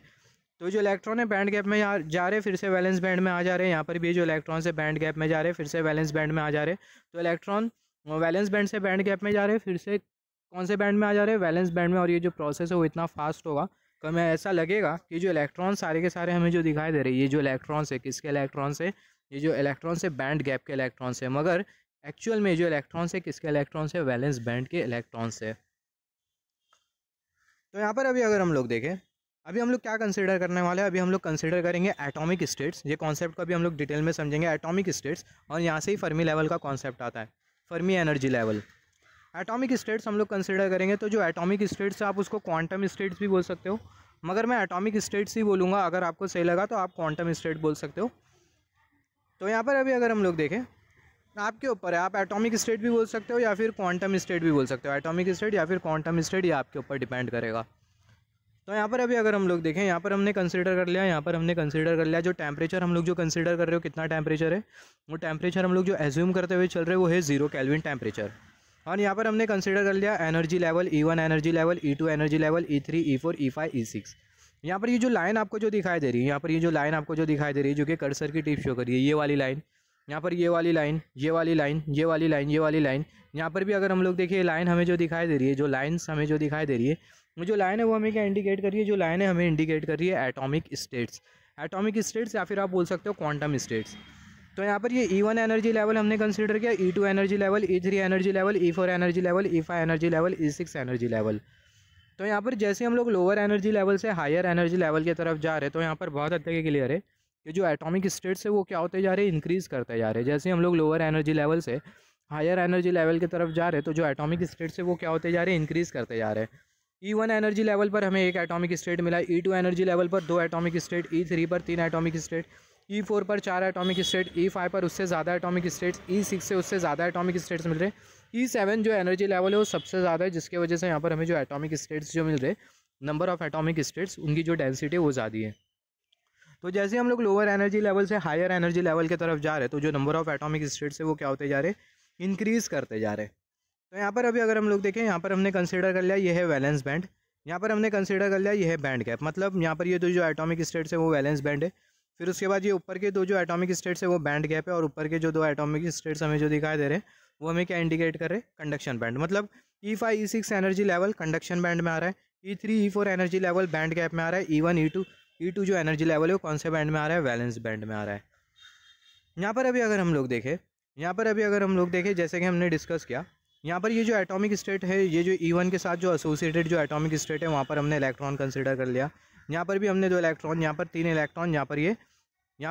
तो जो इलेक्ट्रॉन है बैंड गैप में जा रहे, फिर से वैलेंस बैंड में आ जा रहे हैं। यहाँ पर भी जो इलेक्ट्रॉन से बैंड गैप में जा रहे, फिर से वैलेंस बैंड में आ जा रहे। तो इलेक्ट्रॉन वैलेंस बैंड से बैंड गैप में जा रहे, फिर से कौन से बैंड में आ जा रहे हैं, वैलेंस बैंड में। और ये जो प्रोसेस है वो इतना फास्ट होगा कि हमें ऐसा लगेगा कि जो इलेक्ट्रॉन सारे के सारे हमें जो दिखाई दे रहे हैं, ये जो इलेक्ट्रॉन्स है किसके इलेक्ट्रॉन्स है, ये जो इलेक्ट्रॉन्स है बैंड गैप के इलेक्ट्रॉन्स है। मगर एक्चुअल में जो इलेक्ट्रॉन्स है किसके इलेक्ट्रॉन्स है, वैलेंस बैंड के इलेक्ट्रॉन्स है। तो यहाँ पर अभी अगर हम लोग देखें, अभी हम लोग क्या कंसीडर करने वाले हैं, अभी हम लोग कंसीडर करेंगे एटॉमिक स्टेट्स। ये कॉन्सेप्ट को अभी हम लोग डिटेल में समझेंगे, एटॉमिक स्टेट्स। और यहाँ से ही फर्मी लेवल का कॉन्सेप्ट आता है, Fermi energy level. Atomic states हम लोग कंसीडर करेंगे। तो जो एटॉमिक स्टेट्स है आप उसको क्वांटम स्टेट्स भी बोल सकते हो, मगर मैं एटॉमिक स्टेट्स ही बोलूँगा। अगर आपको सही लगा तो आप क्वांटम स्टेट बोल सकते हो। तो यहाँ पर अभी अगर हम लोग देखें, आपके ऊपर है, आप एटॉमिक स्टेट भी बोल सकते हो या फिर क्वांटम स्टेट भी बोल सकते हो। एटॉमिक स्टेट या फिर क्वांटम स्टेट, ये आपके ऊपर डिपेंड करेगा। तो यहाँ पर अभी अगर हम लोग देखें, यहाँ पर हमने कंसीडर कर लिया, यहाँ पर हमने कंसीडर कर लिया जो टेम्परेचर हम लोग जो कंसीडर कर रहे हो कितना टेम्परेचर है, वो टेम्परेचर हम लोग जो एज्यूम करते हुए चल रहे हैं वो है 0 केल्विन टेम्परेचर। और यहाँ पर हमने कंसीडर कर लिया energy level, E1 energy level, E2 energy level, E3, E4, E5, E6। यहाँ पर ये जो लाइन आपको जो दिखाई दे रही है, यहाँ पर ये जो लाइन आपको जो दिखाई दे रही है, जो कि कर्सर की टिप शो कर रही है, ये वाली लाइन, यहाँ पर ये वाली लाइन, ये वाली लाइन, ये वाली लाइन, ये वाली लाइन। यहाँ पर भी अगर हम लोग देखिए लाइन हमें जो दिखाई दे रही है, जो लाइन्स हमें जो दिखाई दे रही है, वो जो लाइन है वो हमें क्या इंडिकेट कर रही है, जो लाइन है हमें इंडिकेट कर रही है एटॉमिक स्टेट्स। एटॉमिक स्टेट्स या फिर आप बोल सकते हो क्वांटम स्टेट्स। तो यहाँ पर ये E1 एनर्जी लेवल हमने कंसीडर किया, E2 energy level, E3 energy level, E4 energy level, E5 energy level, E6 energy level. तो यहाँ पर जैसे हम लोग लोअर एनर्जी लेवल से हायर एनर्जी लेवल की तरफ जा रहे हैं, तो यहाँ पर बहुत हद तक क्लियर है कि जो एटॉमिक स्टेट्स है वो क्या होते जा रहे हैं, इंक्रीज़ करते जा रहे हैं। जैसे हम लोग लोअर एनर्जी लेवल से हायर एनर्जी लेवल की तरफ जा रहे हैं, तो जो एटॉमिक स्टेट्स है वो क्या होते जा रहे हैं, इंक्रीज़ करते जा रहे हैं। E1 एनर्जी लेवल पर हमें एक एटॉमिक स्टेट मिला, E2 एनर्जी लेवल पर 2 एटॉमिक स्टेट, E3 पर 3 एटॉमिक स्टेट, E4 पर 4 एटॉमिक स्टेट, E5 पर उससे ज़्यादा एटॉमिक स्टेट्स, E6 से उससे ज़्यादा एटॉमिक स्टेट्स मिल रहे हैं। E7 जो एनर्जी लेवल है वो सबसे ज़्यादा है, जिसकी वजह से यहाँ पर हमें जो एटॉमिक स्टेट्स जो मिल रहे, नंबर ऑफ एटॉमिक स्टेट्स, उनकी जो डेंसिटी है वो ज़्यादा है। तो जैसे हम लोग लोअर एनर्जी लेवल से हायर एनर्जी लेवल की तरफ जा रहे हैं, तो जो नंबर ऑफ एटॉमिक स्टेट्स है वो क्या होते जा रहे, इंक्रीज़ करते जा रहे। तो यहाँ पर अभी अगर हम लोग देखें, यहाँ पर हमने कंसीडर कर लिया ये है वैलेंस बैंड, यहाँ पर हमने कंसीडर कर लिया ये है बैंड गैप। मतलब यहाँ पर ये दो जो एटॉमिक स्टेट्स है वो वैलेंस बैंड है, फिर उसके बाद ये ऊपर के दो जो एटॉमिक स्टेट्स है वो बैंड गैप है, और ऊपर के जो 2 एटॉमिक स्टेट्स हमें जो दिखाई दे रहे हैं वो हमें क्या इंडिकेट कर रहे हैं, कंडक्शन बैंड। मतलब E5 E6 energy level conduction band में आ रहा है, E3 E4 energy level band gap में आ रहा है, E1 E2 जो एनर्जी लेवल है वो कौन से बैंड में आ रहा है, वैलेंस बैंड में आ रहा है। यहाँ पर अभी अगर हम लोग देखें, जैसे कि हमने डिस्कस किया, यहाँ पर ये जो एटॉमिक स्टेट है, ये जो E1 के साथ जो एसोसिएटेड जो एटॉमिक स्टेट है वहाँ पर हमने इलेक्ट्रॉन कंसीडर कर लिया। यहाँ पर भी हमने 2 इलेक्ट्रॉन, यहाँ पर 3 इलेक्ट्रॉन, यहाँ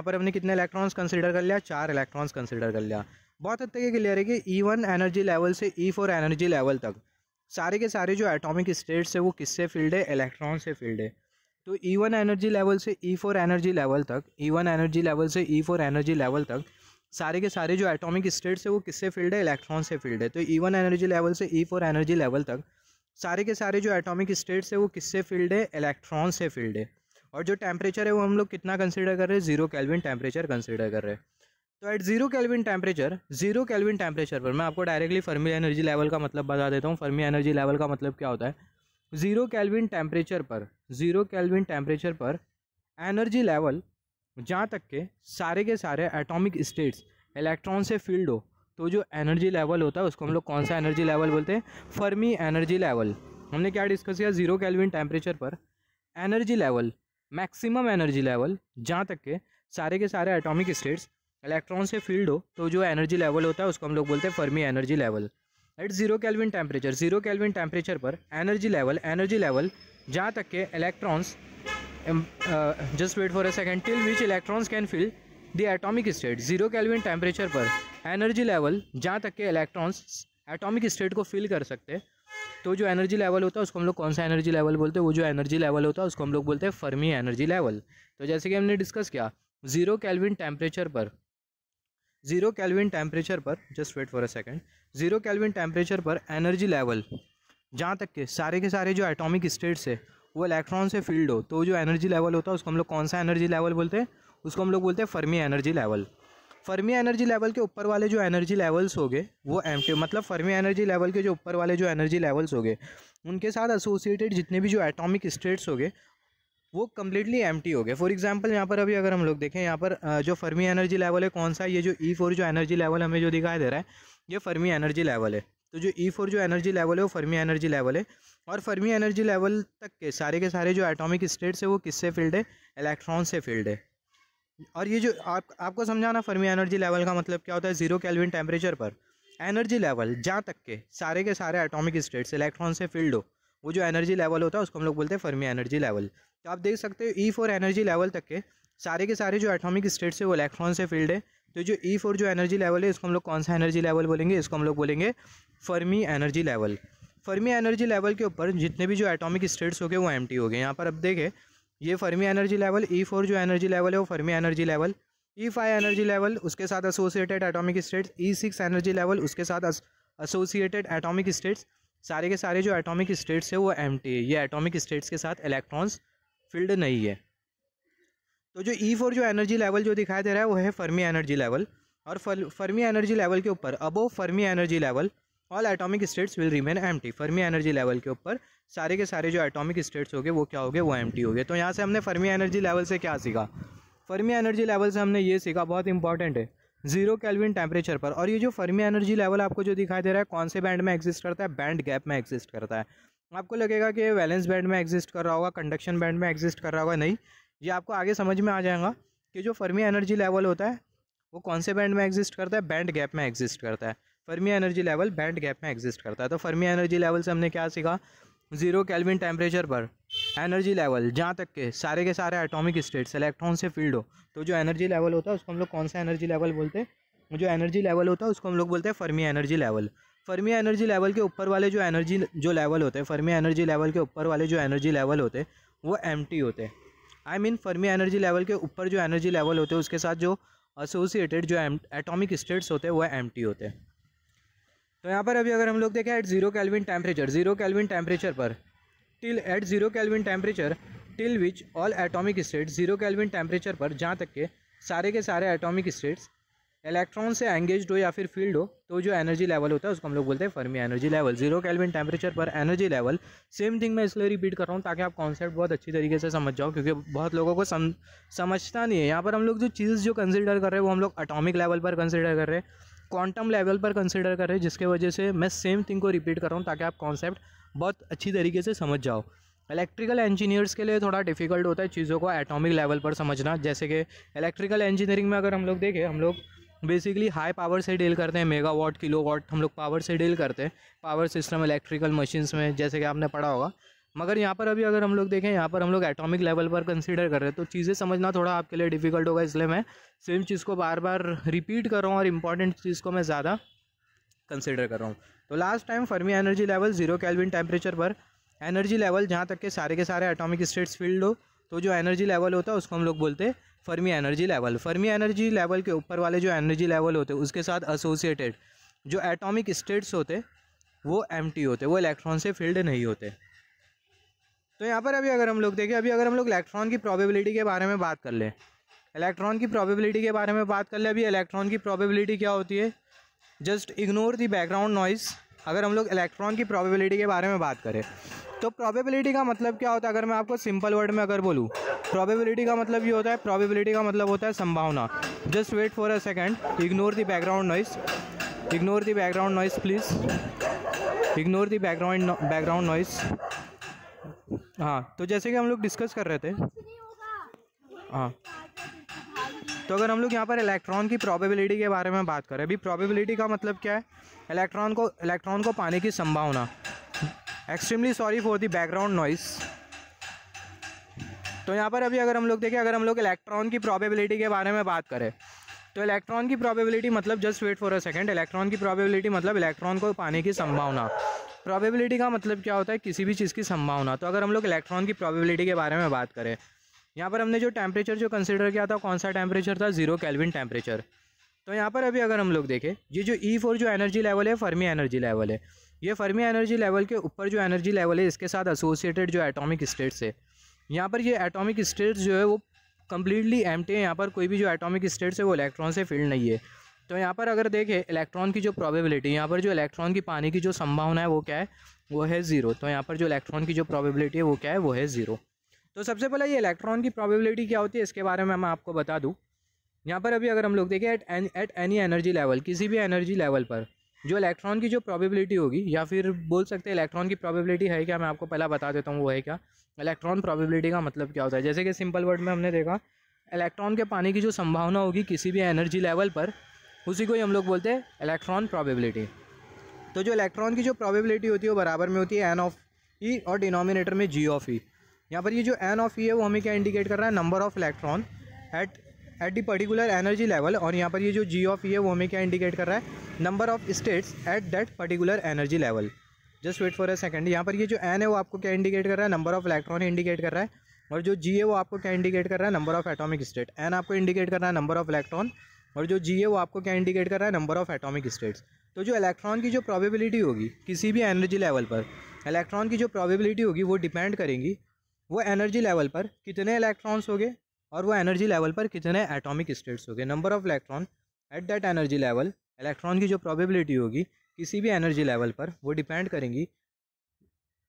पर हमने कितने इलेक्ट्रॉन्स कंसीडर कर लिया, 4 इलेक्ट्रॉन्स कंसीडर कर लिया। बहुत हद तक ये क्लियर है कि E1 एनर्जी लेवल से E4 एनर्जी लेवल तक सारे के सारे जो एटॉमिक स्टेट्स है वो किससे फील्ड है, इलेक्ट्रॉन से फील्ड है। तो E1 एनर्जी लेवल से E4 एनर्जी लेवल तक, E1 एनर्जी लेवल से E4 एनर्जी लेवल तक सारे के सारे जो एटॉमिक स्टेट्स है वो किससे फील्ड है, इलेक्ट्रॉन से फील्ड है। तो E1 एनर्जी लेवल से E4 एनर्जी लेवल तक सारे के सारे जो एटॉमिक स्टेट्स है वो किससे फील्ड है, इलेक्ट्रॉन से फील्ड है। और जो टेम्परेचर है वो हम लोग कितना कंसीडर कर रहे हैं, 0 केल्विन टेम्परेचर कंसीडर कर रहे हैं। तो एट 0 केल्विन टेम्परेचर पर मैं आपको डायरेक्टली फर्मी एनर्जी लेवल का मतलब बता देता हूँ। फर्मी एनर्जी लेवल का मतलब क्या होता है, 0 केल्विन टेम्परेचर पर एनर्जी लेवल जहाँ तक के सारे एटॉमिक स्टेट्स इलेक्ट्रॉन से फील्ड हो, तो जो एनर्जी लेवल होता है उसको हम लोग कौन सा एनर्जी लेवल बोलते हैं, फर्मी एनर्जी लेवल। हमने क्या डिस्कस किया, 0 केल्विन टेम्परेचर पर energy level, maximum energy level जहाँ तक के सारे एटॉमिक स्टेट्स इलेक्ट्रॉन से फील्ड हो, तो जो एनर्जी लेवल होता है उसको हम लोग बोलते हैं Fermi energy level. At 0 kelvin temperature पर एनर्जी लेवल जहाँ तक के electrons, just wait for a second, till which electrons can fill the atomic state. 0 kelvin temperature पर एनर्जी लेवल जहाँ तक के इलेक्ट्रॉन्स एटॉमिक स्टेट को फिल कर सकते हैं, तो जो एनर्जी लेवल होता है उसको हम लोग कौन सा एनर्जी लेवल बोलते हैं, वो जो एनर्जी लेवल होता है उसको हम लोग बोलते हैं फर्मी एनर्जी लेवल। तो जैसे कि हमने डिस्कस किया, 0 केल्विन टेम्परेचर पर just wait for a second, 0 kelvin temperature पर एनर्जी लेवल जहाँ तक के सारे जो एटॉमिक स्टेट्स है वो इलेक्ट्रॉन से फील्ड हो, तो जो एनर्जी लेवल होता है उसको हम लोग कौन सा एनर्जी लेवल बोलते हैं, उसको हम लोग बोलते हैं Fermi energy level. Fermi energy level के ऊपर वाले जो एनर्जी लेवल्स हो गए वो एम्प्टी, मतलब फर्मी एनर्जी लेवल के जो ऊपर वाले जो एनर्जी लेवल्स हो गए उनके साथ एसोसिएटेड जितने भी जो एटॉमिक स्टेट्स हो गए वो कम्प्लीटली एम्प्टी हो गए। फॉर एग्जांपल यहाँ पर अभी अगर हम लोग देखें, यहाँ पर जो फर्मी एनर्जी लेवल है कौन सा है, ये जो E4 जो एनर्जी लेवल हमें जो दिखाई दे रहा है ये फर्मी एनर्जी लेवल है। तो जो E4 जो एनर्जी लेवल है वो फर्मी एनर्जी लेवल है। और फर्मी एनर्जी लेवल तक के सारे जो एटॉमिक स्टेट्स है वो किससे फील्ड है, इलेक्ट्रॉन से फील्ड है। और ये जो आपको समझाना फर्मी एनर्जी लेवल का मतलब क्या होता है, 0 केल्विन टेम्परेचर पर एनर्जी लेवल जहाँ तक के सारे एटॉमिक स्टेट्स इलेक्ट्रॉन से फील्ड हो, वो जो एनर्जी लेवल होता है उसको हम लोग बोलते हैं फर्मी एनर्जी लेवल। तो आप देख सकते हो E4 एनर्जी लेवल तक के सारे जो एटॉमिक स्टेट्स है वो इलेक्ट्रॉन से फील्ड है। तो जो E4 जो एनर्जी लेवल है इसको हम लोग कौन सा एनर्जी लेवल बोलेंगे, इसको हम लोग बोलेंगे Fermi energy level. Fermi energy level के ऊपर जितने भी जो एटॉमिक स्टेट्स हो गए वो एम्प्टी हो गए। यहाँ पर अब देखें ये फर्मी एनर्जी लेवल, E4 जो एनर्जी लेवल है वो Fermi energy level, E5 energy level उसके साथ associated atomic states, E6 energy level उसके साथ एसोसिएटेड एटॉमिक स्टेट्स, सारे के सारे जो एटॉमिक स्टेट्स है वो एम्प्टी है। ये एटॉमिक स्टेट्स के साथ इलेक्ट्रॉन्स फील्ड नहीं है। तो जो E4 जो एनर्जी लेवल जो दिखाई दे रहा है वो है फर्मी एनर्जी लेवल। और फर्मी एनर्जी लेवल के ऊपर above Fermi energy level all atomic states will remain empty. Fermi energy level के ऊपर सारे के सारे जो एटॉमिक स्टेट्स हो गए वो क्या हो गए, वो एम्प्टी हो गए। तो यहाँ से हमने फर्मी एनर्जी लेवल से क्या सीखा, फर्मी एनर्जी लेवल से हमने ये सीखा, बहुत इंपॉर्टेंट है, 0 केल्विन टेम्परेचर पर। और ये जो फर्मी एनर्जी लेवल आपको जो दिखाई दे रहा है कौन से बैंड में एग्जिस्ट करता है, बैंड गैप में एग्जिस्ट करता है। आपको लगेगा कि वैलेंस बैंड में एग्जिस्ट कर रहा होगा, कंडक्शन बैंड में एग्जिस्ट कर रहा होगा, नहीं, ये आपको आगे समझ में आ जाएगा कि जो फर्मी एनर्जी लेवल होता है वो कौन से बैंड में एग्जिस्ट करता है, बैंड गैप में एग्जिस्ट करता है। Fermi energy level band gap में एग्जिस्ट करता है। तो फर्मी एनर्जी लेवल से हमने क्या सीखा, 0 केल्विन टेम्परेचर पर एनर्जी लेवल जहाँ तक के सारे एटॉमिक स्टेट्स इलेक्ट्रॉन से फील्ड हो, तो जो एनर्जी लेवल होता है उसको हम लोग कौन सा एनर्जी लेवल बोलते हैं, जो एनर्जी लेवल होता है उसको हम लोग बोलते हैं Fermi energy level. Fermi energy level के ऊपर वाले जो एनर्जी जो लेवल होते हैं, फर्मी एनर्जी लेवल के ऊपर वाले जो एनर्जी लेवल होते हैं वो एम्प्टी होते हैं। I mean Fermi energy level के ऊपर जो एनर्जी लेवल होते हैं उसके साथ जो एसोसिएटेड जो एटॉमिक स्टेट्स होते हैं वो एम्प्टी होते हैं। तो यहाँ पर अभी अगर हम लोग देखें at 0 kelvin temperature, 0 kelvin temperature पर till at 0 kelvin temperature till which all atomic states, 0 kelvin temperature पर जहाँ तक के सारे एटॉमिक स्टेट्स इलेक्ट्रॉन से एंगेज्ड हो या फिर फील्ड हो, तो जो एनर्जी लेवल होता है उसको हम लोग बोलते हैं Fermi energy level. 0 kelvin temperature पर एनर्जी लेवल, सेम थिंग मैं इसलिए रिपीट कर रहा हूँ ताकि आप कॉन्सेप्ट बहुत अच्छी तरीके से समझ जाओ, क्योंकि बहुत लोगों को समझता नहीं है। यहाँ पर हम लोग जो चीज़ जो कंसिडर कर रहे हैं वो हम लोग एटॉमिक लेवल पर कंसिडर कर रहे हैं, क्वांटम लेवल पर कंसिडर कर रहे हैं, जिसके वजह से मैं सेम थिंग को रिपीट कर रहा हूँ ताकि आप कॉन्सेप्ट बहुत अच्छी तरीके से समझ जाओ। इलेक्ट्रिकल इंजीनियर्स के लिए थोड़ा डिफिकल्ट होता है चीज़ों को एटॉमिक लेवल पर समझना। जैसे कि इलेक्ट्रिकल इंजीनियरिंग में अगर हम लोग देखें, हम लोग बेसिकली हाई पावर से डील करते हैं, मेगावाट किलोवाट हम लोग पावर से डील करते हैं, पावर सिस्टम इलेक्ट्रिकल मशीन्स में, जैसे कि आपने पढ़ा होगा। मगर यहाँ पर अभी अगर हम लोग देखें, यहाँ पर हम लोग एटॉमिक लेवल पर कंसीडर कर रहे हैं, तो चीज़ें समझना थोड़ा आपके लिए डिफिकल्ट होगा, इसलिए मैं सेम चीज़ को बार बार रिपीट कर रहा हूँ और इंपॉर्टेंट चीज़ को मैं ज़्यादा कंसिडर कर रहा हूँ। तो last time Fermi energy level 0 kelvin temperature पर एनर्जी लेवल जहाँ तक के सारे एटॉमिक स्टेट्स फील्ड हो, तो जो एनर्जी लेवल होता है उसको हम लोग बोलते हैं Fermi energy level. Fermi energy level के ऊपर वाले जो एनर्जी लेवल होते हैं उसके साथ एसोसिएटेड जो एटॉमिक स्टेट्स होते वो एम्प्टी होते, वो इलेक्ट्रॉन से फील्ड नहीं होते। तो यहाँ पर अभी अगर हम लोग देखें, अभी अगर हम लोग इलेक्ट्रॉन की प्रोबेबिलिटी के बारे में बात कर लें, इलेक्ट्रॉन की प्रोबेबिलिटी के बारे में बात कर ले। अभी इलेक्ट्रॉन की प्रोबेबिलिटी क्या होती है, just ignore the background noise. अगर हम लोग इलेक्ट्रॉन की प्रोबेबिलिटी के बारे में बात करें तो प्रोबेबिलिटी का मतलब क्या होता है, अगर मैं आपको सिंपल वर्ड में अगर बोलूँ, प्रोबेबिलिटी का मतलब ये होता है, प्रोबेबिलिटी का मतलब होता है संभावना। Just wait for a second, ignore the background noise, ignore the background noise please, ignore the background noise. हाँ, तो जैसे कि हम लोग डिस्कस कर रहे थे, हाँ, तो अगर हम लोग यहाँ पर इलेक्ट्रॉन की प्रोबेबिलिटी के बारे में बात करें, अभी प्रोबेबिलिटी का मतलब क्या है, इलेक्ट्रॉन को पाने की संभावना। Extremely sorry for the background noise. तो यहाँ पर अभी अगर हम लोग देखें, अगर हम लोग इलेक्ट्रॉन की प्रोबेबिलिटी के बारे में बात करें, तो इलेक्ट्रॉन की प्रोबेबिलिटी मतलब, just wait for a second, electron की प्रोबेबिलिटी मतलब इलेक्ट्रॉन को पाने की संभावना। प्रोबेबिलिटी का मतलब क्या होता है, किसी भी चीज़ की संभावना। तो अगर हम लोग इलेक्ट्रॉन की प्रोबेबिलिटी के बारे में बात करें, यहाँ पर हमने जो टेम्परेचर जो कंसिडर किया था, कौन सा टेम्परेचर था, 0 केल्विन टेम्परेचर। तो यहाँ पर अभी अगर हम लोग देखें, ये जो E4 जो एनर्जी लेवल है फर्मी एनर्जी लेवल है। ये फर्मी एनर्जी लेवल के ऊपर जो एनर्जी लेवल है इसके साथ एसोसिएटेड जो एटॉमिक स्टेट्स है, यहाँ पर ये एटॉमिक स्टेट्स जो है वो कम्प्लीटली एम्प्टी है। यहाँ पर कोई भी जो एटॉमिक स्टेट्स है वो इलेक्ट्रॉन से फील्ड नहीं है। तो यहाँ पर अगर देखें इलेक्ट्रॉन की जो प्रोबेबिलिटी, यहाँ पर जो इलेक्ट्रॉन की पाने की जो संभावना है वो क्या है, वो है 0। तो यहाँ पर जो इलेक्ट्रॉन की जो प्रोबेबिलिटी है वो क्या है, वो है 0। तो सबसे पहले ये इलेक्ट्रॉन की प्रोबेबिलिटी क्या होती है इसके बारे में मैं आपको बता दूँ। यहाँ पर अभी अगर हम लोग देखें एट एनी एनर्जी लेवल, किसी भी एनर्जी लेवल पर जो इलेक्ट्रॉन की जो प्रोबेबिलिटी होगी, या फिर बोल सकते हैं इलेक्ट्रॉन की प्रोबेबिलिटी है क्या, मैं आपको पहला बता देता हूँ वो है क्या। इलेक्ट्रॉन प्रोबेबिलिटी का मतलब क्या होता है, जैसे कि सिंपल वर्ड में हमने देखा इलेक्ट्रॉन के पाने की जो संभावना होगी किसी भी एनर्जी लेवल पर, उसी को ही हम लोग बोलते हैं इलेक्ट्रॉन प्रोबेबिलिटी। तो जो इलेक्ट्रॉन की जो प्रोबेबिलिटी होती है वो बराबर में होती है एन ऑफ ई और डिनोमिनेटर में जी ऑफ ई। यहाँ पर ये जो एन ऑफ ई है वो हमें क्या इंडिकेट कर रहा है, number of electron at the particular energy level, और यहाँ पर ये जो जी ऑफ ई है वो हमें क्या इंडिकेट कर रहा है, number of states at that particular energy level. Just wait for a second. यहाँ पर ये जो एन है वो आपको क्या इंडिकेट कर रहा है, नंबर ऑफ इलेक्ट्रॉन इंडिकेट कर रहा है, और जो जी है वो आपको क्या इंडिकेट कर रहा है, number of atomic state. N आपको इंडिकेट कर रहा है नंबर ऑफ इलेक्ट्रॉन, और जो जी है वो आपको क्या इंडिकेट कर रहा है, नंबर ऑफ एटॉमिक स्टेट्स। तो जो इलेक्ट्रॉन की जो प्रोबेबिलिटी होगी किसी भी एनर्जी लेवल पर, इलेक्ट्रॉन की जो प्रोबेबिलिटी होगी वो डिपेंड करेंगी वो एनर्जी लेवल पर कितने इलेक्ट्रॉन्स होंगे और वो एनर्जी लेवल पर कितने एटॉमिक स्टेट्स होंगे। Number of electron at that energy level, electron की जो प्रोबेबिलिटी होगी किसी भी एनर्जी लेवल पर वो डिपेंड करेंगी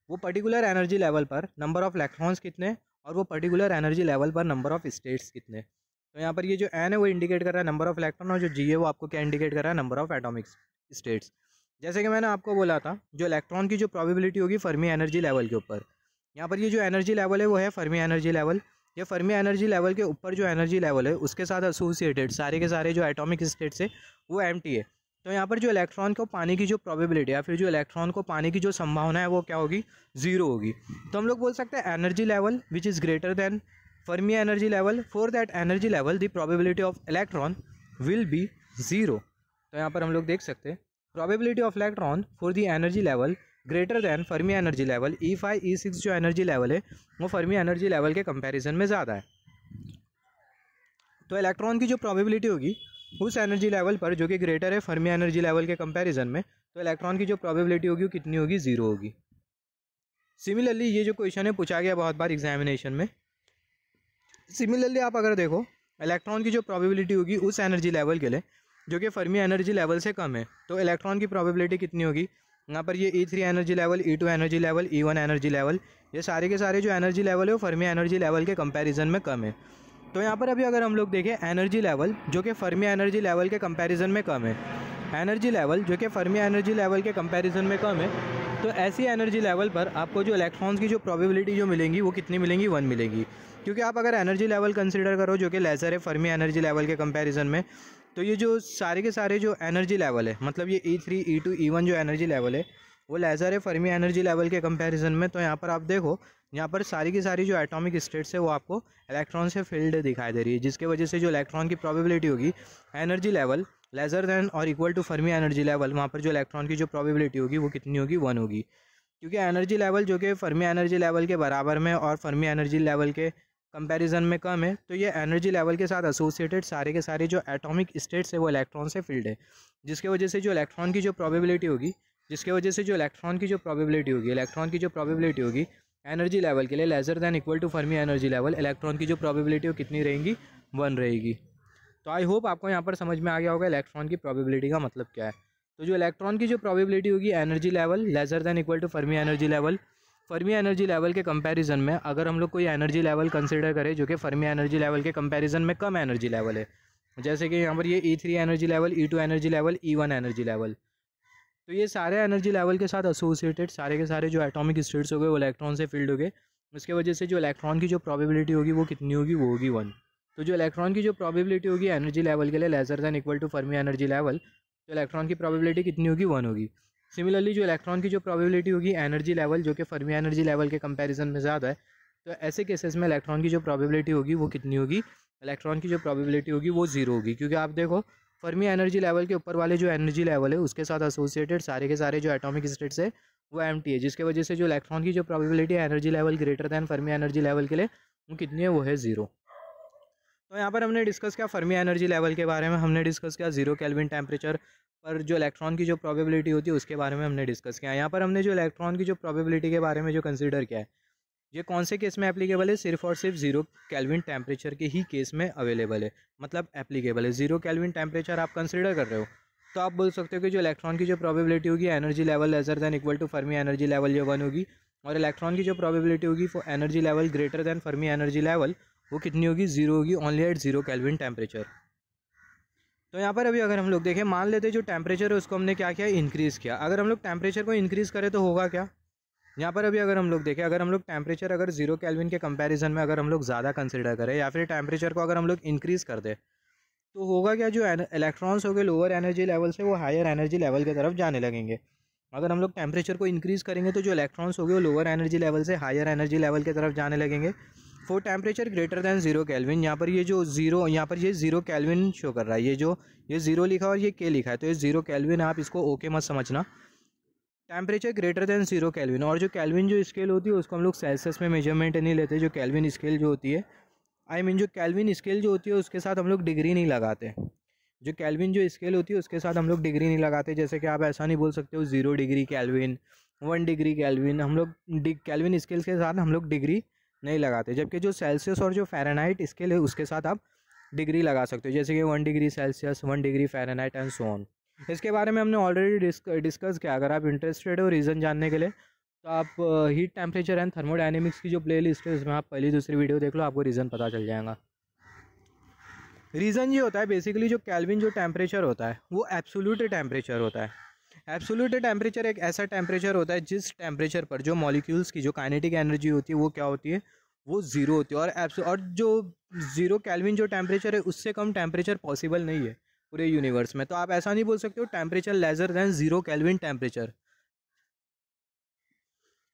वो पर्टिकुलर एनर्जी लेवल पर नंबर ऑफ इलेक्ट्रॉन्स कितने और वो पर्टिकुलर एनर्जी लेवल पर नंबर ऑफ स्टेट्स कितने। तो यहाँ पर ये जो एन है वो इंडिकेट कर रहा है नंबर ऑफ इलेक्ट्रॉन, और जो जी है वो आपको क्या इंडिकेट कर रहा है, नंबर ऑफ एटॉमिक स्टेट्स। जैसे कि मैंने आपको बोला था जो इलेक्ट्रॉन की जो प्रोबेबिलिटी होगी फर्मी एनर्जी लेवल के ऊपर, यहाँ पर ये जो एनर्जी लेवल है वो है फर्मी एनर्जी लेवल। ये फर्मी एनर्जी लेवल के ऊपर जो एनर्जी लेवल है उसके साथ एसोसिएटेड सारे के सारे जो एटॉमिक स्टेट्स है वो एम्प्टी है। तो यहाँ पर जो इलेक्ट्रॉन को पाने की जो प्रोबेबिलिटी या फिर जो इलेक्ट्रॉन को पाने की जो संभावना है वो क्या होगी, जीरो होगी। तो हम लोग बोल सकते हैं energy level which is greater than Fermi energy level, for that energy level the probability of electron will be zero. तो यहाँ पर हम लोग देख सकते हैं probability of electron for the energy level greater than Fermi energy level E5 E6 जो energy level है वो फर्मी एनर्जी लेवल के कंपैरिजन में ज़्यादा है। तो इलेक्ट्रॉन की जो प्रोबेबिलिटी होगी उस एनर्जी लेवल पर जो कि ग्रेटर है फर्मी एनर्जी लेवल के कंपैरिजन में, तो इलेक्ट्रॉन की जो प्रोबेबिलिटी होगी वो कितनी होगी, जीरो होगी। सिमिलरली ये जो क्वेश्चन है पूछा गया बहुत बार एग्जामिनेशन में। सिमिलरली आप अगर देखो इलेक्ट्रॉन की जो प्रोबेबिलिटी होगी उस एनर्जी लेवल के लिए जो कि फर्मी एनर्जी लेवल से कम है, तो इलेक्ट्रॉन की प्रोबेबिलिटी कितनी होगी। यहाँ पर ये E3 energy level, E2 energy level, E1 energy level, ये सारे के सारे जो एनर्जी लेवल है वो फर्मी एनर्जी लेवल के कंपैरिजन में कम है। तो यहाँ पर अभी अगर हम लोग देखें एनर्जी लेवल जो कि फर्मी एनर्जी लेवल के कंपैरिजन में कम है, एनर्जी लेवल जो कि फर्मी एनर्जी लेवल के कंपैरिजन में कम है, तो ऐसी एनर्जी लेवल पर आपको जो इलेक्ट्रॉन्स की जो प्रोबेबिलिटी जो मिलेंगी वो कितनी मिलेंगी, 1 मिलेगी। क्योंकि आप अगर एनर्जी लेवल कंसिडर करो जो कि लेसर है फर्मी एनर्जी लेवल के कंपैरिजन में, तो ये जो सारे के सारे जो एनर्जी लेवल है, मतलब ये E3 E2 E1 जो एनर्जी लेवल है वो लेज़र है फर्मी एनर्जी लेवल के कंपैरिजन में। तो यहाँ पर आप देखो यहाँ पर सारी की सारी जो एटॉमिक स्टेट्स है वो आपको इलेक्ट्रॉन से फील्ड दिखाई दे रही है, जिसके वजह से जो इलेक्ट्रॉन की प्रोबेबिलिटी होगी एनर्जी लेवल लेज़र देन और equal to Fermi energy level, वहाँ पर जो इलेक्ट्रॉन की जो प्रोबेबिलिटी होगी वो कितनी होगी, 1 होगी। क्योंकि एनर्जी लेवल जो कि फर्मी एनर्जी लेवल के बराबर में और फर्मी एनर्जी लेवल के कंपैरिजन में कम है, तो ये एनर्जी लेवल के साथ एसोसिएटेड सारे के सारे जो एटॉमिक स्टेट्स है वो इलेक्ट्रॉन से फील्ड है, जिसके वजह से जो इलेक्ट्रॉन की जो प्रोबेबिलिटी होगी इलेक्ट्रॉन की जो प्रोबेबिलिटी होगी एनर्जी लेवल के लिए lesser than equal to Fermi energy level, electron की जो प्रोबेबिलिटी हो कितनी रहेंगी, 1 रहेगी। तो आई होप आपको यहाँ पर समझ में आ गया होगा इलेक्ट्रॉन की प्रोबेबिलिटी का मतलब क्या है। तो जो इलेक्ट्रॉन की जो प्रोबेबिलिटी होगी energy level lesser than equal to Fermi energy level के कंपैरिजन में, अगर हम लोग कोई एनर्जी लेवल कंसिडर करें जो कि फर्मी एनर्जी लेवल के कंपैरिजन में कम एनर्जी लेवल है, जैसे कि यहाँ पर ये E3 energy level, E2 energy level, E1 energy level, तो ये सारे एनर्जी लेवल के साथ एसोसिएटेड सारे के सारे जो एटॉमिक स्टेट्स हो गए वो इलेक्ट्रॉन से फील्ड हो गए, उसके वजह से जो इलेक्ट्रॉन की जो प्रोबेबिलिटी होगी वो कितनी होगी, वो होगी 1। तो जो इलेक्ट्रॉन की जो प्रोबेबिलिटी होगी एनर्जी लेवल के लिए lesser than equal to Fermi energy level, तो इलेक्ट्रॉन की प्रोबेबिलिटी कितनी होगी, 1 होगी। सिमिलरली जो इलेक्ट्रॉन की जो प्रोबेबिलिटी होगी एनर्जी लेवल जो कि फर्मी एनर्जी लेवल के कंपैरिजन में ज़्यादा है, तो ऐसे केसेस में इलेक्ट्रॉन की जो प्रोबेबिलिटी होगी वो कितनी होगी, इलेक्ट्रॉन की जो प्रोबेबिलिटी होगी वो 0 होगी। क्योंकि आप देखो फर्मी एनर्जी लेवल के ऊपर वाले जो एनर्जी लेवल है उसके साथ एसोसिएटेड सारे के सारे जो एटॉमिक स्टेट्स है वो एम्प्टी है, जिसके वजह से जो इलेक्ट्रॉन की जो प्रोबेबिलिटी है energy level greater than Fermi energy level के लिए वो कितनी है, वो है 0। तो यहाँ पर हमने डिस्कस किया फर्मी एनर्जी लेवल के बारे में, हमने डिस्कस किया 0 केल्विन टेम्परेचर पर जो इलेक्ट्रॉन की जो प्रोबेबिलिटी होती है उसके बारे में हमने डिस्कस किया। यहाँ पर हमने जो इलेक्ट्रॉन की जो प्रोबेबिलिटी के बारे में जो कंसिडर किया है ये कौन से केस में एप्लीकेबल है, सिर्फ और सिर्फ 0 केल्विन टेम्परेचर के ही केस में अवेलेबल है, मतलब एप्लीकेबल है। 0 केल्विन टेम्परेचर आप कंसिडर कर रहे हो तो आप बोल सकते हो कि जो इलेक्ट्रॉन की जो प्रोबेबिलिटी होगी energy level lesser than equal to Fermi energy level ये 1 होगी, और इलेक्ट्रॉन की जो प्रोबेबिलिटी होगी for energy level greater than Fermi energy level वो कितनी होगी, 0 होगी, ओनली एट 0 केल्विन टेम्परेचर। तो यहाँ पर अभी अगर हम लोग देखें, मान लेते जो टेम्परेचर है उसको हमने क्या किया, इंक्रीज़ किया। अगर हम लोग टेम्परेचर को इंक्रीज़ करें तो होगा क्या, यहाँ पर अभी अगर हम लोग देखें, अगर हम लोग टेम्परेचर अगर 0 केल्विन के कंपैरिजन में अगर हम लोग ज़्यादा कंसिडर करें या फिर टेम्परेचर को अगर हम लोग इंक्रीज़ कर दें तो होगा क्या, जो इलेक्ट्रॉन्स हो गए लोअर एनर्जी लेवल से वो हायर एनर्जी लेवल की तरफ जाने लगेंगे। अगर हम लोग टेम्परेचर को इंक्रीज़ करेंगे तो जो इलेक्ट्रॉन्स हो गए वो लोअर एनर्जी लेवल से हायर एनर्जी लेवल की तरफ जाने लगेंगे। For temperature greater than 0 kelvin, यहाँ पर ये जो 0, यहाँ पर ये 0 केल्विन शो कर रहा है, ये 0 लिखा है और ये के लिखा है, तो ये 0 केल्विन, आप इसको ओके मत समझना। टेम्परेचर ग्रेटर देन 0 केल्विन, और जो केल्विन जो स्केल होती है उसको हम लोग सेल्सियस में मेजरमेंट नहीं लेते, जो केल्विन स्केल जो होती है, जो केल्विन स्केल जो होती है उसके साथ हम लोग डिग्री नहीं लगाते। जो केल्विन जो स्केल होती है उसके साथ हम लोग डिग्री नहीं लगाते। जैसे कि आप ऐसा नहीं बोल सकते हो 0 डिग्री केल्विन, 1 डिग्री केल्विन, हम लोग केल्विन स्केल के साथ हम लोग डिग्री नहीं लगाते। जबकि जो सेल्सियस और जो फ़ारेनहाइट स्केल है उसके साथ आप डिग्री लगा सकते हो, जैसे कि 1 degree Celsius, 1 degree Fahrenheit and so on. इसके बारे में हमने ऑलरेडी डिस्कस किया। अगर आप इंटरेस्टेड हो रीज़न जानने के लिए तो आप हीट टेम्परेचर एंड थर्मोडायनेमिक्स की जो प्लेलिस्ट है उसमें आप पहली दूसरी वीडियो देख लो, आपको रीज़न पता चल जाएगा। रीज़न ये होता है बेसिकली, जो केल्विन जो टेम्परेचर होता है वो एब्सोल्यूट टेम्परेचर होता है। एब्सोल्यूट टेम्परेचर एक ऐसा टेम्परेचर होता है जिस टेम्परेचर पर जो मॉलिक्यूल्स की जो काइनेटिक एनर्जी होती है वो क्या होती है, वो 0 होती है। और जो 0 केल्विन जो टेम्परेचर है उससे कम टेम्परेचर पॉसिबल नहीं है पूरे यूनिवर्स में। तो आप ऐसा नहीं बोल सकते हो temperature lesser than 0 kelvin temperature.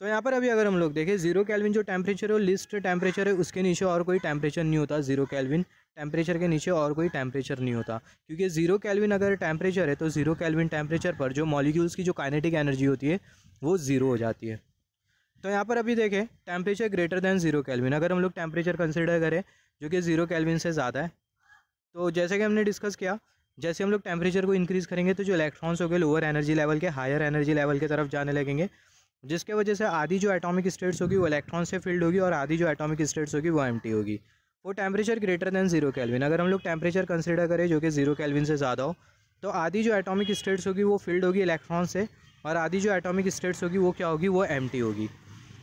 तो यहाँ पर अभी अगर हम लोग देखें 0 केल्विन जो टेम्परेचर है वो लिस्ट टेम्परेचर है, उसके नीचे और कोई टेम्परेचर नहीं होता। 0 केल्विन टेम्परेचर के नीचे और कोई टेम्परेचर नहीं होता, क्योंकि 0 केल्विन अगर टेम्परेचर है तो 0 केल्विन टेम्परेचर पर जो मॉलिक्यूल्स की जो काइनेटिक एनर्जी होती है वो 0 हो जाती है। तो यहाँ पर अभी देखें टेम्परेचर ग्रेटर दैन 0 केल्विन, अगर हम लोग टेम्परेचर कंसिडर करें जो कि 0 केल्विन से ज़्यादा है, तो जैसे कि हमने डिस्कस किया, जैसे हम लोग टेम्परेचर को इंक्रीज़ करेंगे तो जो इलेक्ट्रॉन्स हो गए लोअर एनर्जी लेवल के हायर एनर्जी लेवल की तरफ जाने लगेंगे, जिसके वजह से आधी जो एटॉमिक स्टेट्स होगी वो इलेक्ट्रॉन से फिल्ड होगी और आधी जो एटॉमिक स्टेट्स होगी वो एम्प्टी होगी। वो टेम्परेचर ग्रेटर दैन 0 केल्विन, अगर हम लोग टेम्परेचर कंसिडर करें जो कि 0 केल्विन से ज़्यादा हो, तो आधी जो एटॉमिक स्टेट्स होगी वो फिल्ड होगी इलेक्ट्रॉन से और आधी जो एटॉमिक स्टेट्स होगी वो क्या होगी, वो एम्प्टी होगी।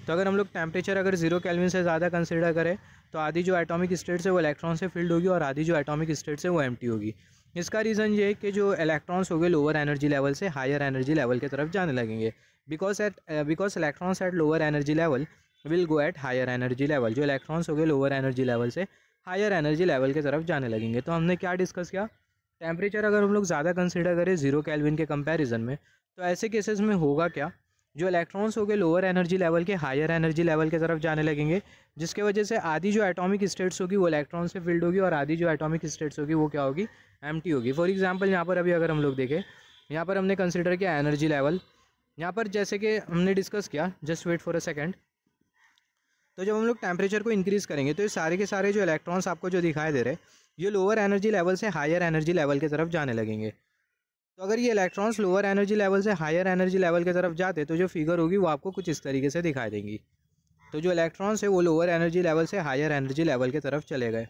तो अगर हम लोग टेम्परेचर अगर 0 केल्विन से ज़्यादा कंसिडर करें तो आधी जो एटॉमिक स्टेट्स है वो इलेक्ट्रॉन से फिल्ड होगी और आधी जो एटॉमिक स्टेट्स है वो एम्प्टी होगी। इसका रीज़न ये है कि जो इलेक्ट्रॉन्स हो गए लोअर एनर्जी लेवल से हायर एनर्जी लेवल की तरफ जाने लगेंगे, because electrons at lower energy level will go at higher energy level. जो इलेक्ट्रॉन्स हो गए लोअर एनर्जी लेवल से हायर एनर्जी लेवल की तरफ जाने लगेंगे। तो हमने क्या डिस्कस किया, टेम्परेचर अगर हम लोग ज़्यादा कंसिडर करें 0 केल्विन के कंपैरिजन में, तो ऐसे केसेस में होगा क्या, जो इलेक्ट्रॉन्स हो गए लोअर एनर्जी लेवल के हायर एनर्जी लेवल की तरफ जाने लगेंगे, जिसके वजह से आधी जो एटॉमिक स्टेट्स होगी वो इलेक्ट्रॉन से फिल्ड होगी और आधी जो एटॉमिक स्टेट्स होगी वो क्या होगी, एम्प्टी होगी। फॉर एग्जांपल यहाँ पर अभी अगर हम लोग देखें, यहाँ पर हमने कंसिडर किया एनर्जी लेवल, यहाँ पर जैसे कि हमने डिस्कस किया, just wait for a second, तो जब हम लोग टेम्परेचर को इंक्रीज़ करेंगे तो ये सारे के सारे जो इलेक्ट्रॉन्स आपको जो दिखाई दे रहे हैं ये लोअर एनर्जी लेवल से हायर एनर्जी लेवल की तरफ जाने लगेंगे। तो अगर ये इलेक्ट्रॉन्स लोअर एनर्जी लेवल से हायर एनर्जी लेवल की तरफ जाते तो जो फिगर होगी वो आपको कुछ इस तरीके से दिखाई देंगी। तो जो इलेक्ट्रॉन्स है वो लोअर एनर्जी लेवल से हायर एनर्जी लेवल की तरफ चले गए।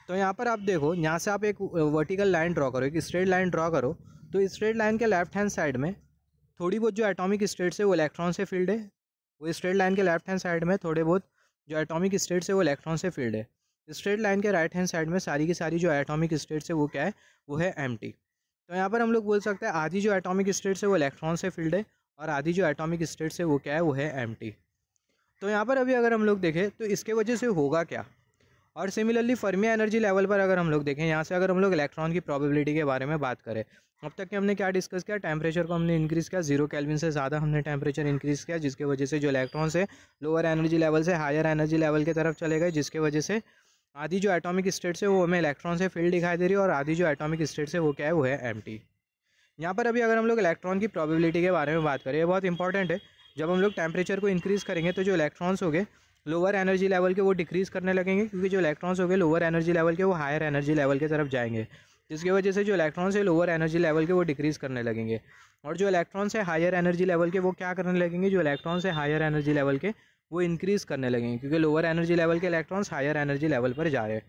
तो यहाँ पर आप देखो, यहाँ से आप एक वर्टिकल लाइन ड्रॉ करो, एक स्ट्रेट लाइन ड्रॉ करो, तो स्ट्रेट लाइन के लेफ्ट हैंड साइड में थोड़ी बहुत जो एटॉमिक स्टेट्स है वो इलेक्ट्रॉन से फील्ड है, वो स्ट्रेट लाइन के लेफ्ट हैंड साइड में थोड़े बहुत जो एटॉमिक स्टेट्स है वो इलेक्ट्रॉन से फील्ड है। स्ट्रेट लाइन के राइट हैंड साइड में सारी की सारी जो एटॉमिक स्टेट्स है वो क्या है, वो है एम्प्टी। तो यहाँ पर हम लोग बोल सकते हैं आधी जो एटॉमिक स्टेट्स है वो इलेक्ट्रॉन से फील्ड है और आधी जो एटॉमिक स्टेट्स है वो क्या है, वो है एम्प्टी। तो यहाँ पर अभी अगर हम लोग देखें तो इसके वजह से होगा क्या, और सिमिलरली फर्मी एनर्जी लेवल पर अगर हम लोग देखें, यहाँ से अगर हम लोग इलेक्ट्रॉन की प्रोबेबिलिटी के बारे में बात करें, अब तक कि हमने क्या डिस्कस किया, टेम्परेचर को हमने इंक्रीज़ किया, 0 केल्विन से ज़्यादा हमने टेम्परेचर इंक्रीज़ किया, जिसके वजह से जो इलेक्ट्रॉन्स है लोअर एनर्जी लेवल से हायर एनर्जी लेवल की तरफ चले गए, जिसके वजह से आधी जो एटॉमिक स्टेट्स है वो हमें इलेक्ट्रॉन से फील्ड दिखाई दे रही है और आधी जो एटॉमिक स्टेट्स है वो क्या है, वो है एम्प्टी। यहाँ पर अभी अगर हम लोग इलेक्ट्रॉन की प्रोबेबिलिटी के बारे में बात करें, ये बहुत इंपॉर्टेंट है। जब हम लोग टेम्परेचर को इंक्रीज़ करेंगे तो जो इलेक्ट्रॉन्स हो गए लोअर एनर्जी लेवल के वो डिक्रीज़ करने लगेंगे, क्योंकि जो इलेक्ट्रॉन्स हो गए लोअर एनर्जी लेवल के वो हायर एनर्जी लेवल की तरफ जाएंगे, जिसकी वजह से जो इलेक्ट्रॉन्स है लोअर एनर्जी लेवल के वो डिक्रीज़ करने लगेंगे। और जो इलेक्ट्रॉन्स है हायर एनर्जी लेवल के वो क्या करने लगेंगे, जो इलेक्ट्रॉन्स है हायर एनर्जी लेवल के वो इंक्रीज़ करने लगेंगे, क्योंकि लोअर एनर्जी लेवल के इलेक्ट्रॉन्स हायर एनर्जी लेवल पर जा रहे हैं।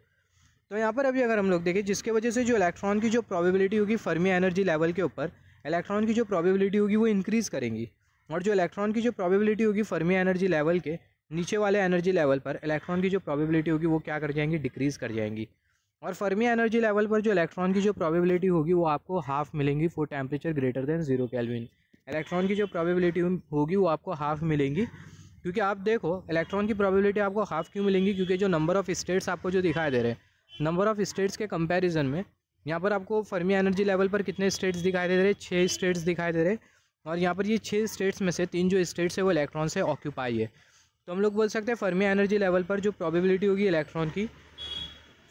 तो यहाँ पर अभी अगर हम लोग देखें, जिसके वजह से जो इलेक्ट्रॉन की जो प्रोबेबिलिटी होगी फर्मी एनर्जी लेवल के ऊपर, इलेक्ट्रॉन की जो प्रोबेबिलिटी होगी वो इंक्रीज़ करेंगी। और जो इलेक्ट्रॉन की जो प्रोबेबिलिटी होगी फर्मी एनर्जी लेवल के नीचे वाले एनर्जी लेवल पर इलेक्ट्रॉन की जो प्रोबेबिलिटी होगी वो क्या कर जाएंगी, डिक्रीज़ कर जाएंगी। और फर्मी एनर्जी लेवल पर जो इलेक्ट्रॉन की जो प्रोबेबिलिटी होगी वो आपको हाफ मिलेंगी for temperature greater than 0 kelvin. Electron की जो प्रोबेबिलिटी होगी वो आपको हाफ मिलेंगी, क्योंकि आप देखो इलेक्ट्रॉन की प्रोबेबिलिटी आपको हाफ क्यों मिलेंगी, क्योंकि जो नंबर ऑफ स्टेट्स आपको जो दिखाई दे रहे हैं, नंबर ऑफ स्टेट्स के कंपैरिजन में यहाँ पर आपको फर्मी एनर्जी लेवल पर कितने स्टेट्स दिखाई दे रहे हैं, 6 स्टेट्स दिखाई दे रहे हैं। और यहाँ पर ये 6 स्टेट्स में से 3 जो स्टेट्स है वो इलेक्ट्रॉन से ऑक्यूपाई है। तो हम लोग बोल सकते हैं फर्मी एनर्जी लेवल पर जो प्रोबेबिलिटी होगी इलेक्ट्रॉन की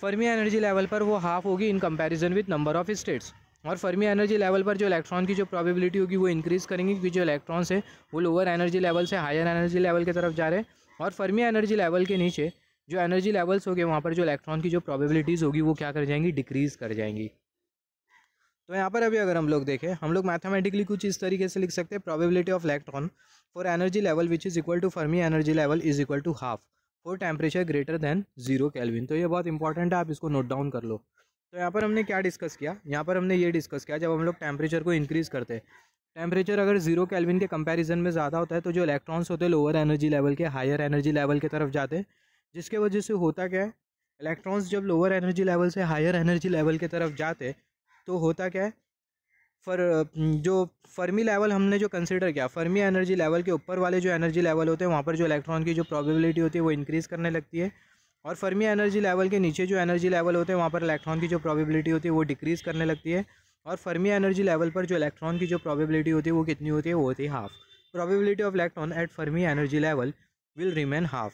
फर्मी एनर्जी लेवल पर वो हाफ होगी in comparison with number of states. और फर्मी एनर्जी लेवल पर जो इलेक्ट्रॉन की जो प्रोबेबिलिटी होगी वो इंक्रीज़ करेंगी, क्योंकि जो इलेक्ट्रॉन्स है वो लोअर एनर्जी लेवल से हायर एनर्जी लेवल की तरफ जा रहे हैं। और फर्मी एनर्जी लेवल के नीचे जो एनर्जी लेवल्स होंगे वहाँ पर जो इलेक्ट्रॉन की जो प्रोबेबिलिटीज़ होगी वो क्या कर जाएंगी, डिक्रीज़ कर जाएंगी। तो यहाँ पर अभी अगर हम लोग देखें, हम लोग मैथमेटिकली कुछ इस तरीके से लिख सकते हैं, probability of electron for energy level which is equal to Fermi energy level is equal to half for temperature greater than 0 kelvin. तो ये बहुत इंपॉर्टेंट है, आप इसको नोट डाउन कर लो। तो यहाँ पर हमने क्या डिस्कस किया, यहाँ पर हमने ये डिस्कस किया जब हम लोग टेम्परेचर को इंक्रीज़ करते हैं, टेम्परेचर अगर 0 केल्विन के कंपैरिजन में ज़्यादा होता है तो जो इलेक्ट्रॉन्स होते हैं लोअर एनर्जी लेवल के हायर एनर्जी लेवल की तरफ जाते हैं, जिसके वजह से होता क्या है, इलेक्ट्रॉन्स जब लोअर एनर्जी लेवल से हायर एनर्जी लेवल की तरफ जाते तो होता क्या है, जो फर्मी लेवल हमने जो कंसिडर किया, फर्मी एनर्जी लेवल के ऊपर वाले जो एनर्जी लेवल होते हैं वहाँ पर जो इलेक्ट्रॉन की जो प्रोबेबिलिटी होती है वो इंक्रीज़ करने लगती है। और फर्मी एनर्जी लेवल के नीचे जो एनर्जी लेवल होते हैं वहाँ पर इलेक्ट्रॉन की जो प्रोबेबिलिटी होती है वो डिक्रीज़ करने लगती है। और फर्मी एनर्जी लेवल पर जो इलेक्ट्रॉन की जो प्रोबेबिलिटी होती है वो कितनी होती है, वो होती है half. Probability of electron at Fermi energy level will remain half.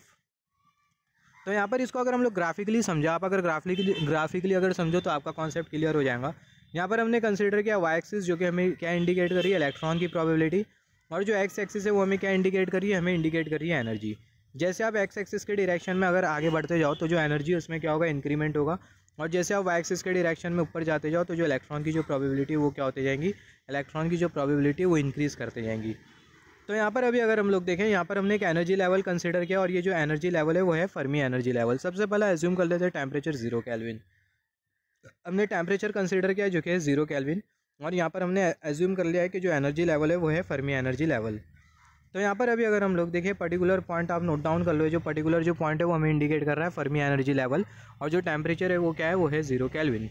तो यहाँ पर इसको अगर हम लोग ग्राफिकली समझा, आप अगर ग्राफिकली अगर समझो तो आपका कॉन्सेप्ट क्लियर हो जाएगा। यहाँ पर हमने कंसिडर किया वाई एक्सिस, जो कि हमें क्या इंडिकेट कर रही है, इलेक्ट्रॉन की प्रोबेबिलिटी, और जो एक्स एक्सिस है वो हमें क्या इंडिकेट कर रही है, हमें इंडिकेट कर रही है एनर्जी। जैसे आप एक्स एक्सिस के डायरेक्शन में अगर आगे बढ़ते जाओ तो जो एनर्जी है उसमें क्या होगा, इंक्रीमेंट होगा। और जैसे आप वाई एक्सिस के डायरेक्शन में ऊपर जाते जाओ तो जो इलेक्ट्रॉन की जो प्रोबेबिलिटी है वो क्या होती जाएंगी, इलेक्ट्रॉन की जो प्रोबेबिलिटी है वो इंक्रीज़ करते जाएंगी। तो यहाँ पर अभी अगर हम लोग देखें, यहाँ पर हमने एक एनर्जी लेवल कंसिडर किया, और ये जो एनर्जी लेवल है वो है फर्मी एनर्जी लेवल। सबसे पहले एज्यूम कर लेते हैं टेम्परेचर 0 केल्विन। हमने टेम्परेचर कंसिडर किया जो कि है 0 केल्विन, और यहाँ पर हमने एज्यूम कर लिया है कि जो एनर्जी लेवल है वो है फर्मी एनर्जी लेवल। तो यहाँ पर अभी अगर हम लोग देखें, पर्टिकुलर पॉइंट आप नोट डाउन कर लो, जो पर्टिकुलर जो पॉइंट है वो हमें इंडिकेट कर रहा है फर्मी एनर्जी लेवल, और जो टेम्परेचर है वो क्या है, वो है 0 केल्विन।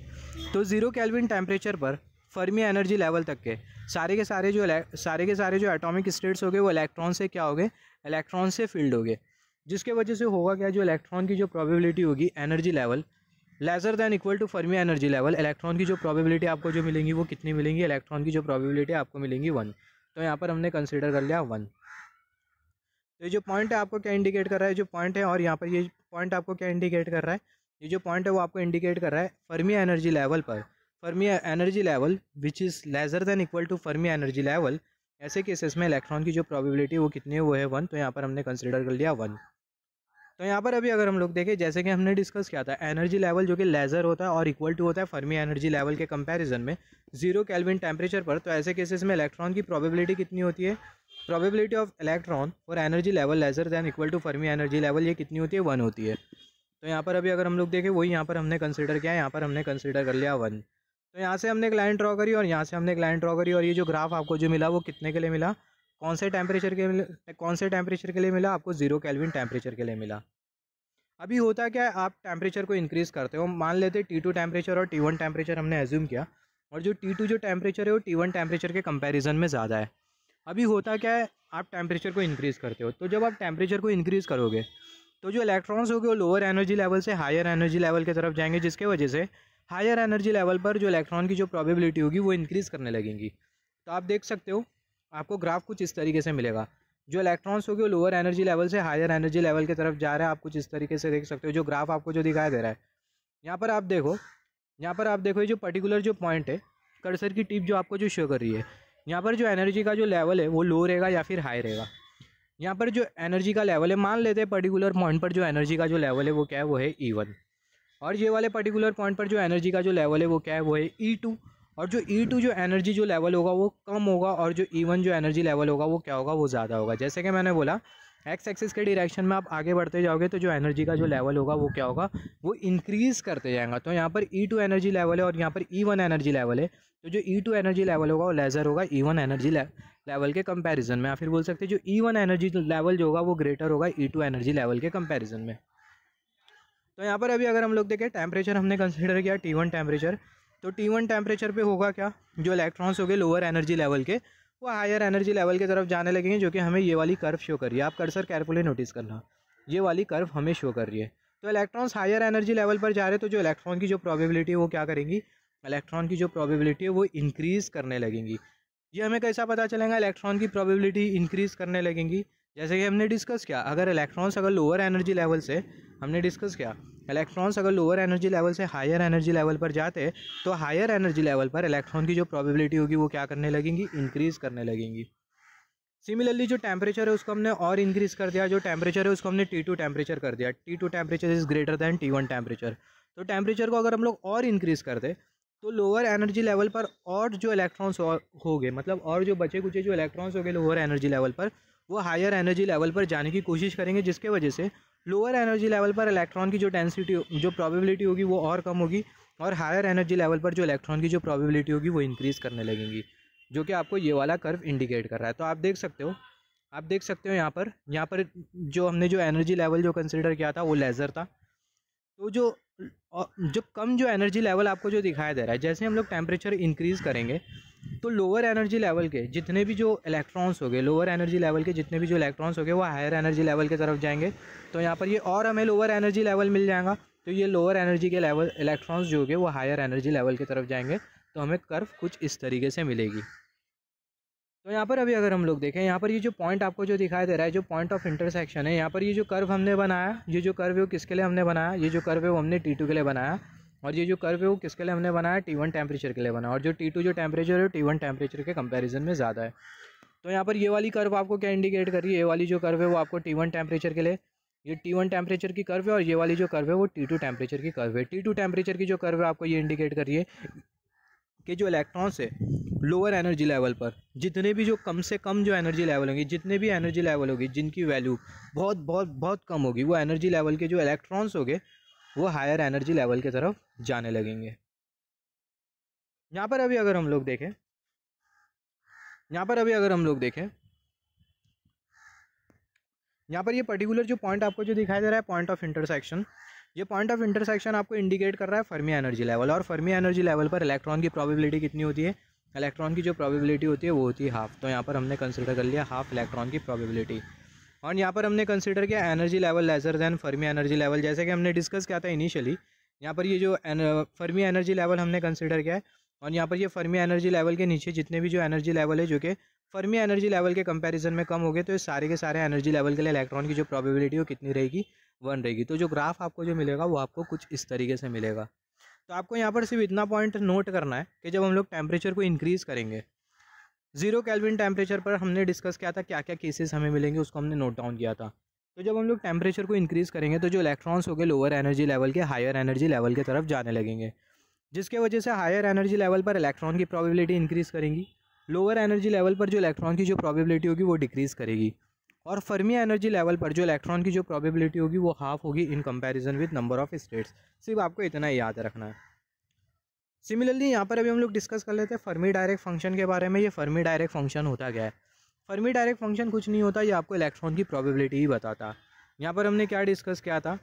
तो 0 केल्विन टेम्परेचर पर फर्मी एनर्जी लेवल तक के सारे के सारे जो एटॉमिक स्टेट्स हो गए वो इलेक्ट्रॉन से क्या हो गए, इलेक्ट्रॉन से फील्ड हो गए, जिसके वजह से होगा क्या, जो इलेक्ट्रॉन की जो प्रोबेबिलिटी होगी energy level lesser than equal to Fermi energy level, electron की जो प्रोबेबिलिटी आपको जो मिलेंगी वो कितनी मिलेंगी, इलेक्ट्रॉन की जो प्रोबेबिलिटी आपको मिलेंगी 1। तो यहाँ पर हमने कंसिडर कर लिया 1। तो ये जो पॉइंट है आपको क्या इंडिकेट कर रहा है, जो पॉइंट है, और यहाँ पर ये पॉइंट आपको क्या इंडिकेट कर रहा है, ये जो पॉइंट है वो आपको इंडिकेट कर रहा है फर्मी एनर्जी लेवल पर, Fermi energy level which is lesser than equal to Fermi energy level, ऐसे केसेस में इलेक्ट्रॉन की जो प्रोबेबिलिटी वो कितनी है, वो है 1। तो यहाँ पर हमने कंसिडर कर लिया 1। तो यहाँ पर अभी अगर हम लोग देखें, जैसे कि हमने डिस्कस किया था, एनर्जी लेवल जो कि लेज़र होता है और इक्वल टू होता है फर्मी एनर्जी लेवल के कंपैरिजन में 0 केल्विन टेम्परेचर पर, तो ऐसे केसेस में इलेक्ट्रॉन की प्रोबेबिलिटी कितनी होती है, प्रोबेबिलिटी ऑफ इलेक्ट्रॉन और energy level lesser than equal to Fermi energy level, ये कितनी होती है, 1 होती है। तो यहाँ पर अभी अगर हम लोग देखें, वही यहाँ पर हमने कंसिडर किया है, यहाँ पर हमने कंसिडर कर लिया 1। तो यहाँ से हमने एक लाइन ड्रॉ करी और यहाँ से हमने एक लाइन ड्रॉ करी, और ये जो ग्राफ आपको जो मिला वो कितने के लिए मिला, कौन से टेम्परेचर के लिए मिला, आपको 0 केल्विन टेम्परेचर के लिए मिला। अभी होता क्या है, आप टेम्परेचर को इंक्रीज़ करते हो, मान लेते T2 टेम्परेचर और T1 टेम्परेचर हमने एज्यूम किया, और जो T2 जो टेम्परेचर है वो T1 टेम्परेचर के कंपैरिजन में ज़्यादा है। अभी होता क्या है, आप टेम्परेचर को इंक्रीज़ करते हो, तो जब आप टेम्परेचर को इंक्रीज़ करोगे तो जो इलेक्ट्रॉन्स होंगे वो लोअर एनर्जी लेवल से हायर एनर्जी लेवल की तरफ जाएंगे, जिसके वजह से हायर एनर्जी लेवल पर जो इलेक्ट्रॉन की जो प्रोबेबिलिटी होगी वो इंक्रीज़ करने लगेंगी। तो आप देख सकते हो, आपको ग्राफ कुछ इस तरीके से मिलेगा, जो इलेक्ट्रॉन्स होगी वो लोअर एनर्जी लेवल से हायर एनर्जी लेवल की तरफ जा रहा है, आप कुछ इस तरीके से देख सकते हो। जो ग्राफ आपको जो दिखाई दे रहा है, यहाँ पर आप देखो, ये जो पर्टिकुलर जो पॉइंट है, कर्सर की टिप जो आपको जो शो कर रही है, यहाँ पर जो एनर्जी का जो लेवल है वो लो रहेगा या फिर हाई रहेगा। यहाँ पर जो एनर्जी का लेवल है, मान लेते हैं पर्टिकुलर पॉइंट पर जो एनर्जी का जो लेवल है वो क्या है, वो है E1, और ये वाले पर्टिकुलर पॉइंट पर जो एनर्जी का जो लेवल है वो क्या है, वो है E2, और जो E2 जो एनर्जी जो लेवल होगा वो कम होगा, और जो E1 जो एनर्जी लेवल होगा वो क्या होगा, वो ज़्यादा होगा। जैसे कि मैंने बोला, एक्स एक्सिस के डायरेक्शन में आप आगे बढ़ते जाओगे तो जो एनर्जी का जो लेवल होगा वो क्या होगा, वो इंक्रीज़ करते जाएगा। तो यहाँ पर E2 एनर्जी लेवल है और यहाँ पर E1 एनर्जी लेवल है। तो जो E2 एनर्जी लेवल होगा वो लेज़र होगा E1 एनर्जी लेवल के कंपैरिजन में, या फिर बोल सकते हैं जो E1 एनर्जी लेवल जो होगा वो ग्रेटर होगा E2 एनर्जी लेवल के कंपैरिजन में। तो यहाँ पर अभी अगर हम लोग देखें टेम्परेचर हमने कंसिडर किया T1 टेम्परेचर, तो T1 टेम्परेचर पे होगा क्या, जो इलेक्ट्रॉन्स हो गए लोअर एनर्जी लेवल के वो हायर एनर्जी लेवल की तरफ जाने लगेंगे, जो कि हमें ये वाली कर्व शो कर रही है। आप कर्सर केयरफुली नोटिस करना, ये वाली कर्व हमें शो कर रही है। तो इलेक्ट्रॉन्स हायर एनर्जी लेवल पर जा रहे हैं, तो जो इलेक्ट्रॉन की जो प्रोबेबिलिटी है वो क्या करेंगी, इलेक्ट्रॉन की जो प्रोबेबिलिटी है वो इंक्रीज़ करने लगेंगी। ये हमें कैसा पता चलेगा, इलेक्ट्रॉन की प्रोबेबिलिटी इंक्रीज़ करने लगेंगी। जैसे कि हमने डिस्कस किया, अगर इलेक्ट्रॉन्स अगर लोअर एनर्जी लेवल से, हमने डिस्कस किया इलेक्ट्रॉन्स अगर लोअर एनर्जी लेवल से हायर एनर्जी लेवल पर जाते तो हायर एनर्जी लेवल पर इलेक्ट्रॉन की जो प्रोबेबिलिटी होगी वो क्या करने लगेंगी, इंक्रीज़ करने लगेंगी। सिमिलरली जो टेम्परेचर है उसको हमने और इंक्रीज़ कर दिया, जो टेम्परेचर है उसको हमने T2 टेम्परेचर कर दिया। T2 temperature is greater than T1 temperature. तो टेम्परेचर को अगर हम लोग और इंक्रीज़ कर दे तो लोअर एनर्जी लेवल पर और जो इलेक्ट्रॉन्स हो गए, मतलब और जो बचे कुचे जो इलेक्ट्रॉन्स हो गए लोअर एनर्जी लेवल पर, वो हायर एनर्जी लेवल पर जाने की कोशिश करेंगे, जिसके वजह से लोअर एनर्जी लेवल पर इलेक्ट्रॉन की जो डेंसिटी जो प्रोबेबिलिटी होगी वो और कम होगी, और हायर एनर्जी लेवल पर जो इलेक्ट्रॉन की जो प्रोबेबिलिटी होगी वो इंक्रीज़ करने लगेंगी, जो कि आपको ये वाला कर्व इंडिकेट कर रहा है। तो आप देख सकते हो यहाँ पर जो हमने जो एनर्जी लेवल जो कंसिडर किया था वो लेज़र था। तो जो कम जो एनर्जी लेवल आपको जो दिखाई दे रहा है, जैसे हम लोग टेम्परेचर इंक्रीज़ करेंगे तो लोअर एनर्जी लेवल के जितने भी जो इलेक्ट्रॉन्स हो गए, लोअर एनर्जी लेवल के जितने भी जो इलेक्ट्रॉन्स हो गए वो हायर एनर्जी लेवल की तरफ जाएंगे। तो यहाँ पर ये और हमें लोअर एनर्जी लेवल मिल जाएगा, तो ये लोअर एनर्जी के लेवल इलेक्ट्रॉन्स जो हो गए वो हायर एनर्जी लेवल की तरफ जाएंगे। तो हमें कर्व कुछ इस तरीके से मिलेगी। तो यहाँ पर अभी अगर हम लोग देखें, यहाँ पर ये जो पॉइंट आपको जो दिखाई दे रहा है, जो पॉइंट ऑफ इंटरसेक्शन है, यहाँ पर ये जो कर्व हमने बनाया, ये जो कर्व है वो किसके लिए हमने बनाया, ये जो कर्व है वो हमने T2 के लिए बनाया, और ये जो कर्व है वो किसके लिए हमने बनाया, T1 टेम्परेचर के लिए बनाया। और जो T2 जो टेम्परेचर है T1 टेम्परेचर के कंपैरिजन में ज़्यादा है। तो यहाँ पर ये वाली कर्व आपको क्या इंडिकेट कर रही है, ये वाली जो कर्व है वो आपको T1 टेम्परेचर के लिए, ये T1 टेम्परेचर की कर्व है, और ये वाली जो कर्व है वो T2 टेम्परेचर की कर्व है। T2 टेम्परेचर की जो कर्व है आपको ये इंडिकेट कर रही है कि जो इलेक्ट्रॉन्स है लोअर एनर्जी लेवल पर जितने भी जो कम से कम जो एनर्जी लेवल होंगी, जितने भी एनर्जी लेवल होगी जिनकी वैल्यू बहुत बहुत बहुत कम होगी, वो एनर्जी लेवल के जो इलेक्ट्रॉन्स होंगे वो हायर एनर्जी लेवल की तरफ जाने लगेंगे। यहाँ पर अभी अगर हम लोग देखें, यहाँ पर ये पर्टिकुलर जो पॉइंट आपको जो दिखाई दे रहा है पॉइंट ऑफ इंटरसेक्शन, ये पॉइंट ऑफ इंटरसेक्शन आपको इंडिकेट कर रहा है फर्मी एनर्जी लेवल। और फर्मी एनर्जी लेवल पर इलेक्ट्रॉन की प्रोबेबिलिटी कितनी होती है, इलेक्ट्रॉन की जो प्रोबेबिलिटी होती है वो होती है हाफ। तो यहाँ पर हमने कंसिडर कर लिया हाफ इलेक्ट्रॉन की प्रोबेबिलिटी। और यहाँ पर हमने कंसिडर किया energy level lesser then Fermi energy level, जैसे कि हमने डिस्कस किया था इनिशियली। यहाँ पर ये जो फर्मी एनर्जी लेवल हमने कंसिडर किया है, और यहाँ पर ये फर्मी एनर्जी लेवल के नीचे जितने भी जो एनर्जी लेवल है जो कि फर्मी एनर्जी लेवल के कंपैरिजन में कम हो गए, तो ये सारे के सारे एनर्जी लेवल के लिए इलेक्ट्रॉन की जो प्रोबेबिलिटी वो कितनी रहेगी, 1 रहेगी। तो जो ग्राफ आपको जो मिलेगा वो आपको कुछ इस तरीके से मिलेगा। तो आपको यहाँ पर सिर्फ इतना पॉइंट नोट करना है कि जब हम लोग टेम्परेचर को इंक्रीज़ करेंगे 0 केल्विन टेम्परेचर पर, हमने डिस्कस किया था क्या क्या केसेस हमें मिलेंगे, उसको हमने नोट डाउन किया था। तो जब हम लोग टेम्परेचर को इंक्रीज़ करेंगे तो जो इलेक्ट्रॉन्स हो गए लोअर एनर्जी लेवल के हायर एनर्जी लेवल की तरफ जाने लगेंगे, जिसके वजह से हायर एनर्जी लेवल पर इलेक्ट्रॉन की प्रोबेबिलिटी इंक्रीज़ करेंगी, लोअर एनर्जी लेवल पर जो इलेक्ट्रॉन की जो प्रोबेबिलिटी होगी वो डिक्रीज़ करेगी, और फर्मी एनर्जी लेवल पर जो इलेक्ट्रॉन की जो प्रोबेबिलिटी होगी वो हाफ होगी in comparison with number of states. सिर्फ आपको इतना ही याद रखना है। सिमिलरली यहाँ पर अभी हम लोग डिस्कस कर लेते हैं फर्मी डायरेक्ट फंक्शन के बारे में। ये फर्मी डायरेक्ट फंक्शन होता क्या है? फर्मी डायरेक्ट फंक्शन कुछ नहीं होता, ये आपको इलेक्ट्रॉन की प्रोबेबिलिटी ही बताता। यहाँ पर हमने क्या डिस्कस किया था,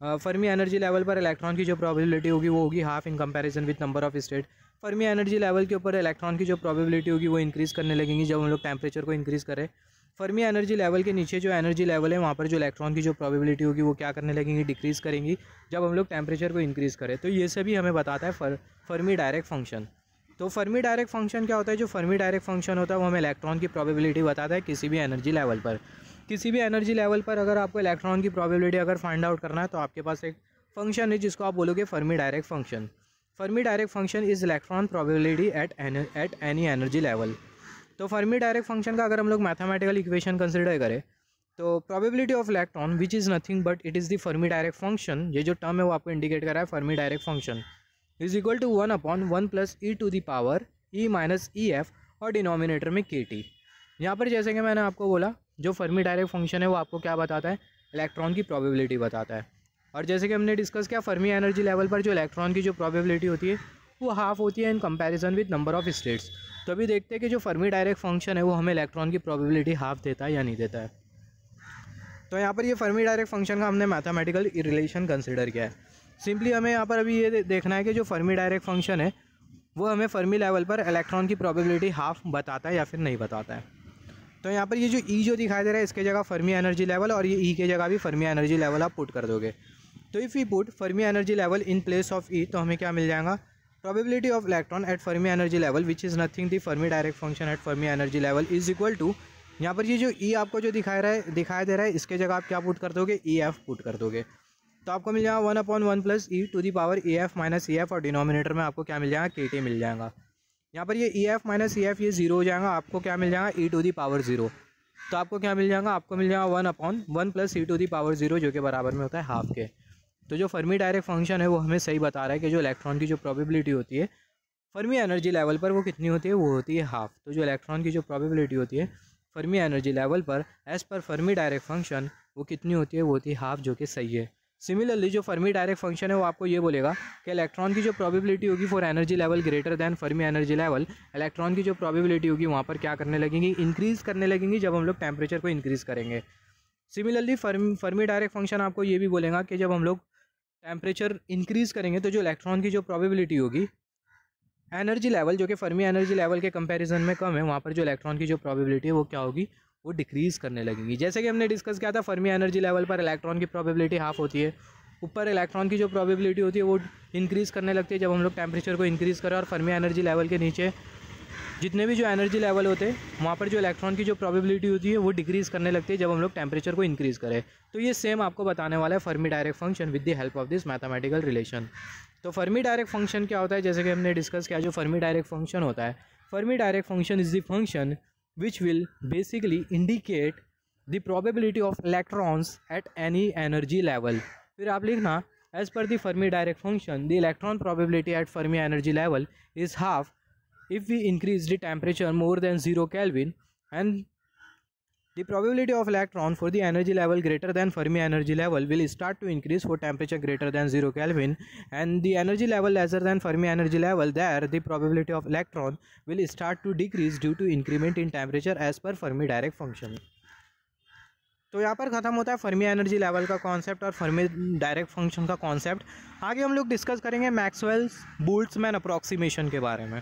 फर्मी एनर्जी लेवल पर इलेक्ट्रॉन की जो प्रोबेबिलिटी होगी वो होगी half in comparison with number of state. Fermi energy level के ऊपर इलेक्ट्रॉन की जो प्रोबेबिलिटी होगी वो इंक्रीज़ करने लगेंगी जब हम लोग टेम्परेचर को इंक्रीज़ करें। फर्मी एनर्जी लेवल के नीचे जो एनर्जी लेवल है वहाँ पर जो इलेक्ट्रॉन की जो प्रोबेबिलिटी होगी वो क्या करने लगेंगी, डिक्रीज़ करेंगी जब हम लोग टेम्परेचर को इंक्रीज़ करें। तो ये सभी हमें बताता है फर्मी डायरेक्ट फंक्शन। तो फर्मी डायरेक्ट फंक्शन क्या होता है? जो फर्मी डायरेक्ट फंक्शन होता है वो हमें इलेक्ट्रॉन की प्रोबेबिलिटी बताता है किसी भी एनर्जी लेवल पर। किसी भी एनर्जी लेवल पर अगर आपको इलेक्ट्रॉन की प्रोबेबिलिटी अगर फाइंड आउट करना है तो आपके पास एक फंक्शन है जिसको आप बोलोगे Fermi direct function. Fermi direct function is electron probability eight any energy level. तो फर्मी डायरेक्ट फंक्शन का अगर हम लोग मैथमेटिकल इक्वेशन कंसिडर करें तो probability of electron which is nothing but it is the Fermi direct function, ये जो term है वो आपको इंडिकेट कर रहा है Fermi direct function, is equal to 1/1 + e⁻e⁻f और डिनोमिनेटर में kt। यहाँ पर जैसे कि मैंने आपको बोला जो फर्मी डायरेक्ट फंक्शन है वो आपको क्या बताता है, इलेक्ट्रॉन की प्रोबेबिलिटी बताता है। और जैसे कि हमने डिस्कस किया, फर्मी एनर्जी लेवल पर जो इलेक्ट्रॉन की जो प्रोबेबिलिटी होती है वो हाफ होती है in comparison with number of states. तो अभी देखते हैं कि जो फर्मी डायरेक्ट फंक्शन है वो हमें इलेक्ट्रॉन की प्रोबेबिलिटी हाफ देता है या नहीं देता है। तो यहाँ पर ये फर्मी डायरेक्ट फंक्शन का हमने मैथमेटिकल रिलेशन कंसिडर किया है। सिंपली हमें यहाँ पर अभी ये देखना है कि जो फर्मी डायरेक्ट फंक्शन है वो हमें फर्मी लेवल पर इलेक्ट्रॉन की प्रोबेबिलिटी हाफ बताता है या फिर नहीं बताता है। तो यहाँ पर ये जो ई जो दिखाई दे रहा है इसके जगह फर्मी एनर्जी लेवल और ये ई के जगह भी फर्मी एनर्जी लेवल आप पुट कर दोगे। तो if you put Fermi energy level in place of E, तो हमें क्या मिल जाएगा, probability of electron at Fermi energy level which is nothing the Fermi direct function at Fermi energy level is equal to, यहाँ पर ये जो ई आपको जो दिखाई दे रहा है इसके जगह आप क्या पुट कर दोगे, ई एफ पुट कर दोगे। तो आपको मिल जाएगा 1/1 plus E to the power E F minus E F, और डिनोमिनेटर में आपको क्या मिल जाएगा, के टी मिल जाएगा। यहाँ पर ये E F minus E F ये जीरो हो जाएगा, आपको क्या मिल जाएगा, E to the power zero. तो आपको क्या मिल जाएगा, आपको मिल जाएगा 1/1 plus E to the power zero, जो कि बराबर में होता है हाफ के। तो जो फर्मी डायरेक्ट फंक्शन है वो हमें सही बता रहा है कि जो इलेक्ट्रॉन की जो प्रोबेबिलिटी होती है फर्मी एनर्जी लेवल पर वो कितनी होती है, वो होती है हाफ। तो जो इलेक्ट्रॉन की जो प्रोबेबिलिटी होती है फर्मी एनर्जी लेवल पर as per Fermi direct function वो कितनी होती है, वो होती है हाफ, जो कि सही है। सिमिलरली जो फर्मी डायरेक्ट फंक्शन है वो आपको ये बोलेगा कि इलेक्ट्रॉन की जो प्रोबेबिलिटी होगी for energy level greater than Fermi energy level, electron की जो प्रोबेबिलिटी होगी वहाँ पर क्या करने लगेंगी, इंक्रीज़ करने लगेंगी जब हम लोग टेम्परेचर को इंक्रीज़ करेंगे। सिमिलरली फर्मी डायरेक्ट फंक्शन आपको ये भी बोलेगा कि जब हम लोग टेम्परेचर इंक्रीज़ करेंगे तो जो इलेक्ट्रॉन की जो प्रोबेबिलिटी होगी एनर्जी लेवल, जो कि फर्मी एनर्जी लेवल के कंपैरिजन में कम है, वहाँ पर जो इलेक्ट्रॉन की जो प्रोबेबिलिटी है वो क्या होगी, वो डिक्रीज़ करने लगेंगी। जैसे कि हमने डिस्कस किया था, फर्मी एनर्जी लेवल पर इलेक्ट्रॉन की प्रोबेबिलिटी हाफ होती है, ऊपर इलेक्ट्रॉन की जो प्रोबेबिलिटी होती है वो इंक्रीज़ करने लगती है जब हम लोग टेम्परेचर को इंक्रीज़ करें, और फर्मी एनर्जी लेवल के नीचे जितने भी जो एनर्जी लेवल होते हैं वहाँ पर जो इलेक्ट्रॉन की जो प्रोबेबिलिटी होती है वो डिक्रीज़ करने लगती है जब हम लोग टेम्परेचर को इंक्रीज़ करें। तो ये सेम आपको बताने वाला है Fermi direct function with the help of this mathematical relation. तो फर्मी डायरेक्ट फंक्शन क्या होता है, जैसे कि हमने डिस्कस किया, जो फर्मी डायरेक्ट फंक्शन होता है, Fermi direct function is the function which will basically indicate the probability of electrons at any energy level. फिर आप लिखना, as per the Fermi direct function the electron probability at Fermi energy level is half if we increase the temperature more than 0 Kelvin, and the probability of electron for the energy level greater than Fermi energy level will start to increase for temperature greater than 0 Kelvin, and the energy level lesser than Fermi energy level, there the probability of electron will start to decrease due to increment in temperature as per Fermi direct function। तो यहाँ पर ख़त्म होता है Fermi energy level का concept और Fermi direct function का concept. आगे हम लोग डिस्कस करेंगे मैक्सवेल्स बोल्ट्जमैन अप्रॉक्सीमेशन के बारे में।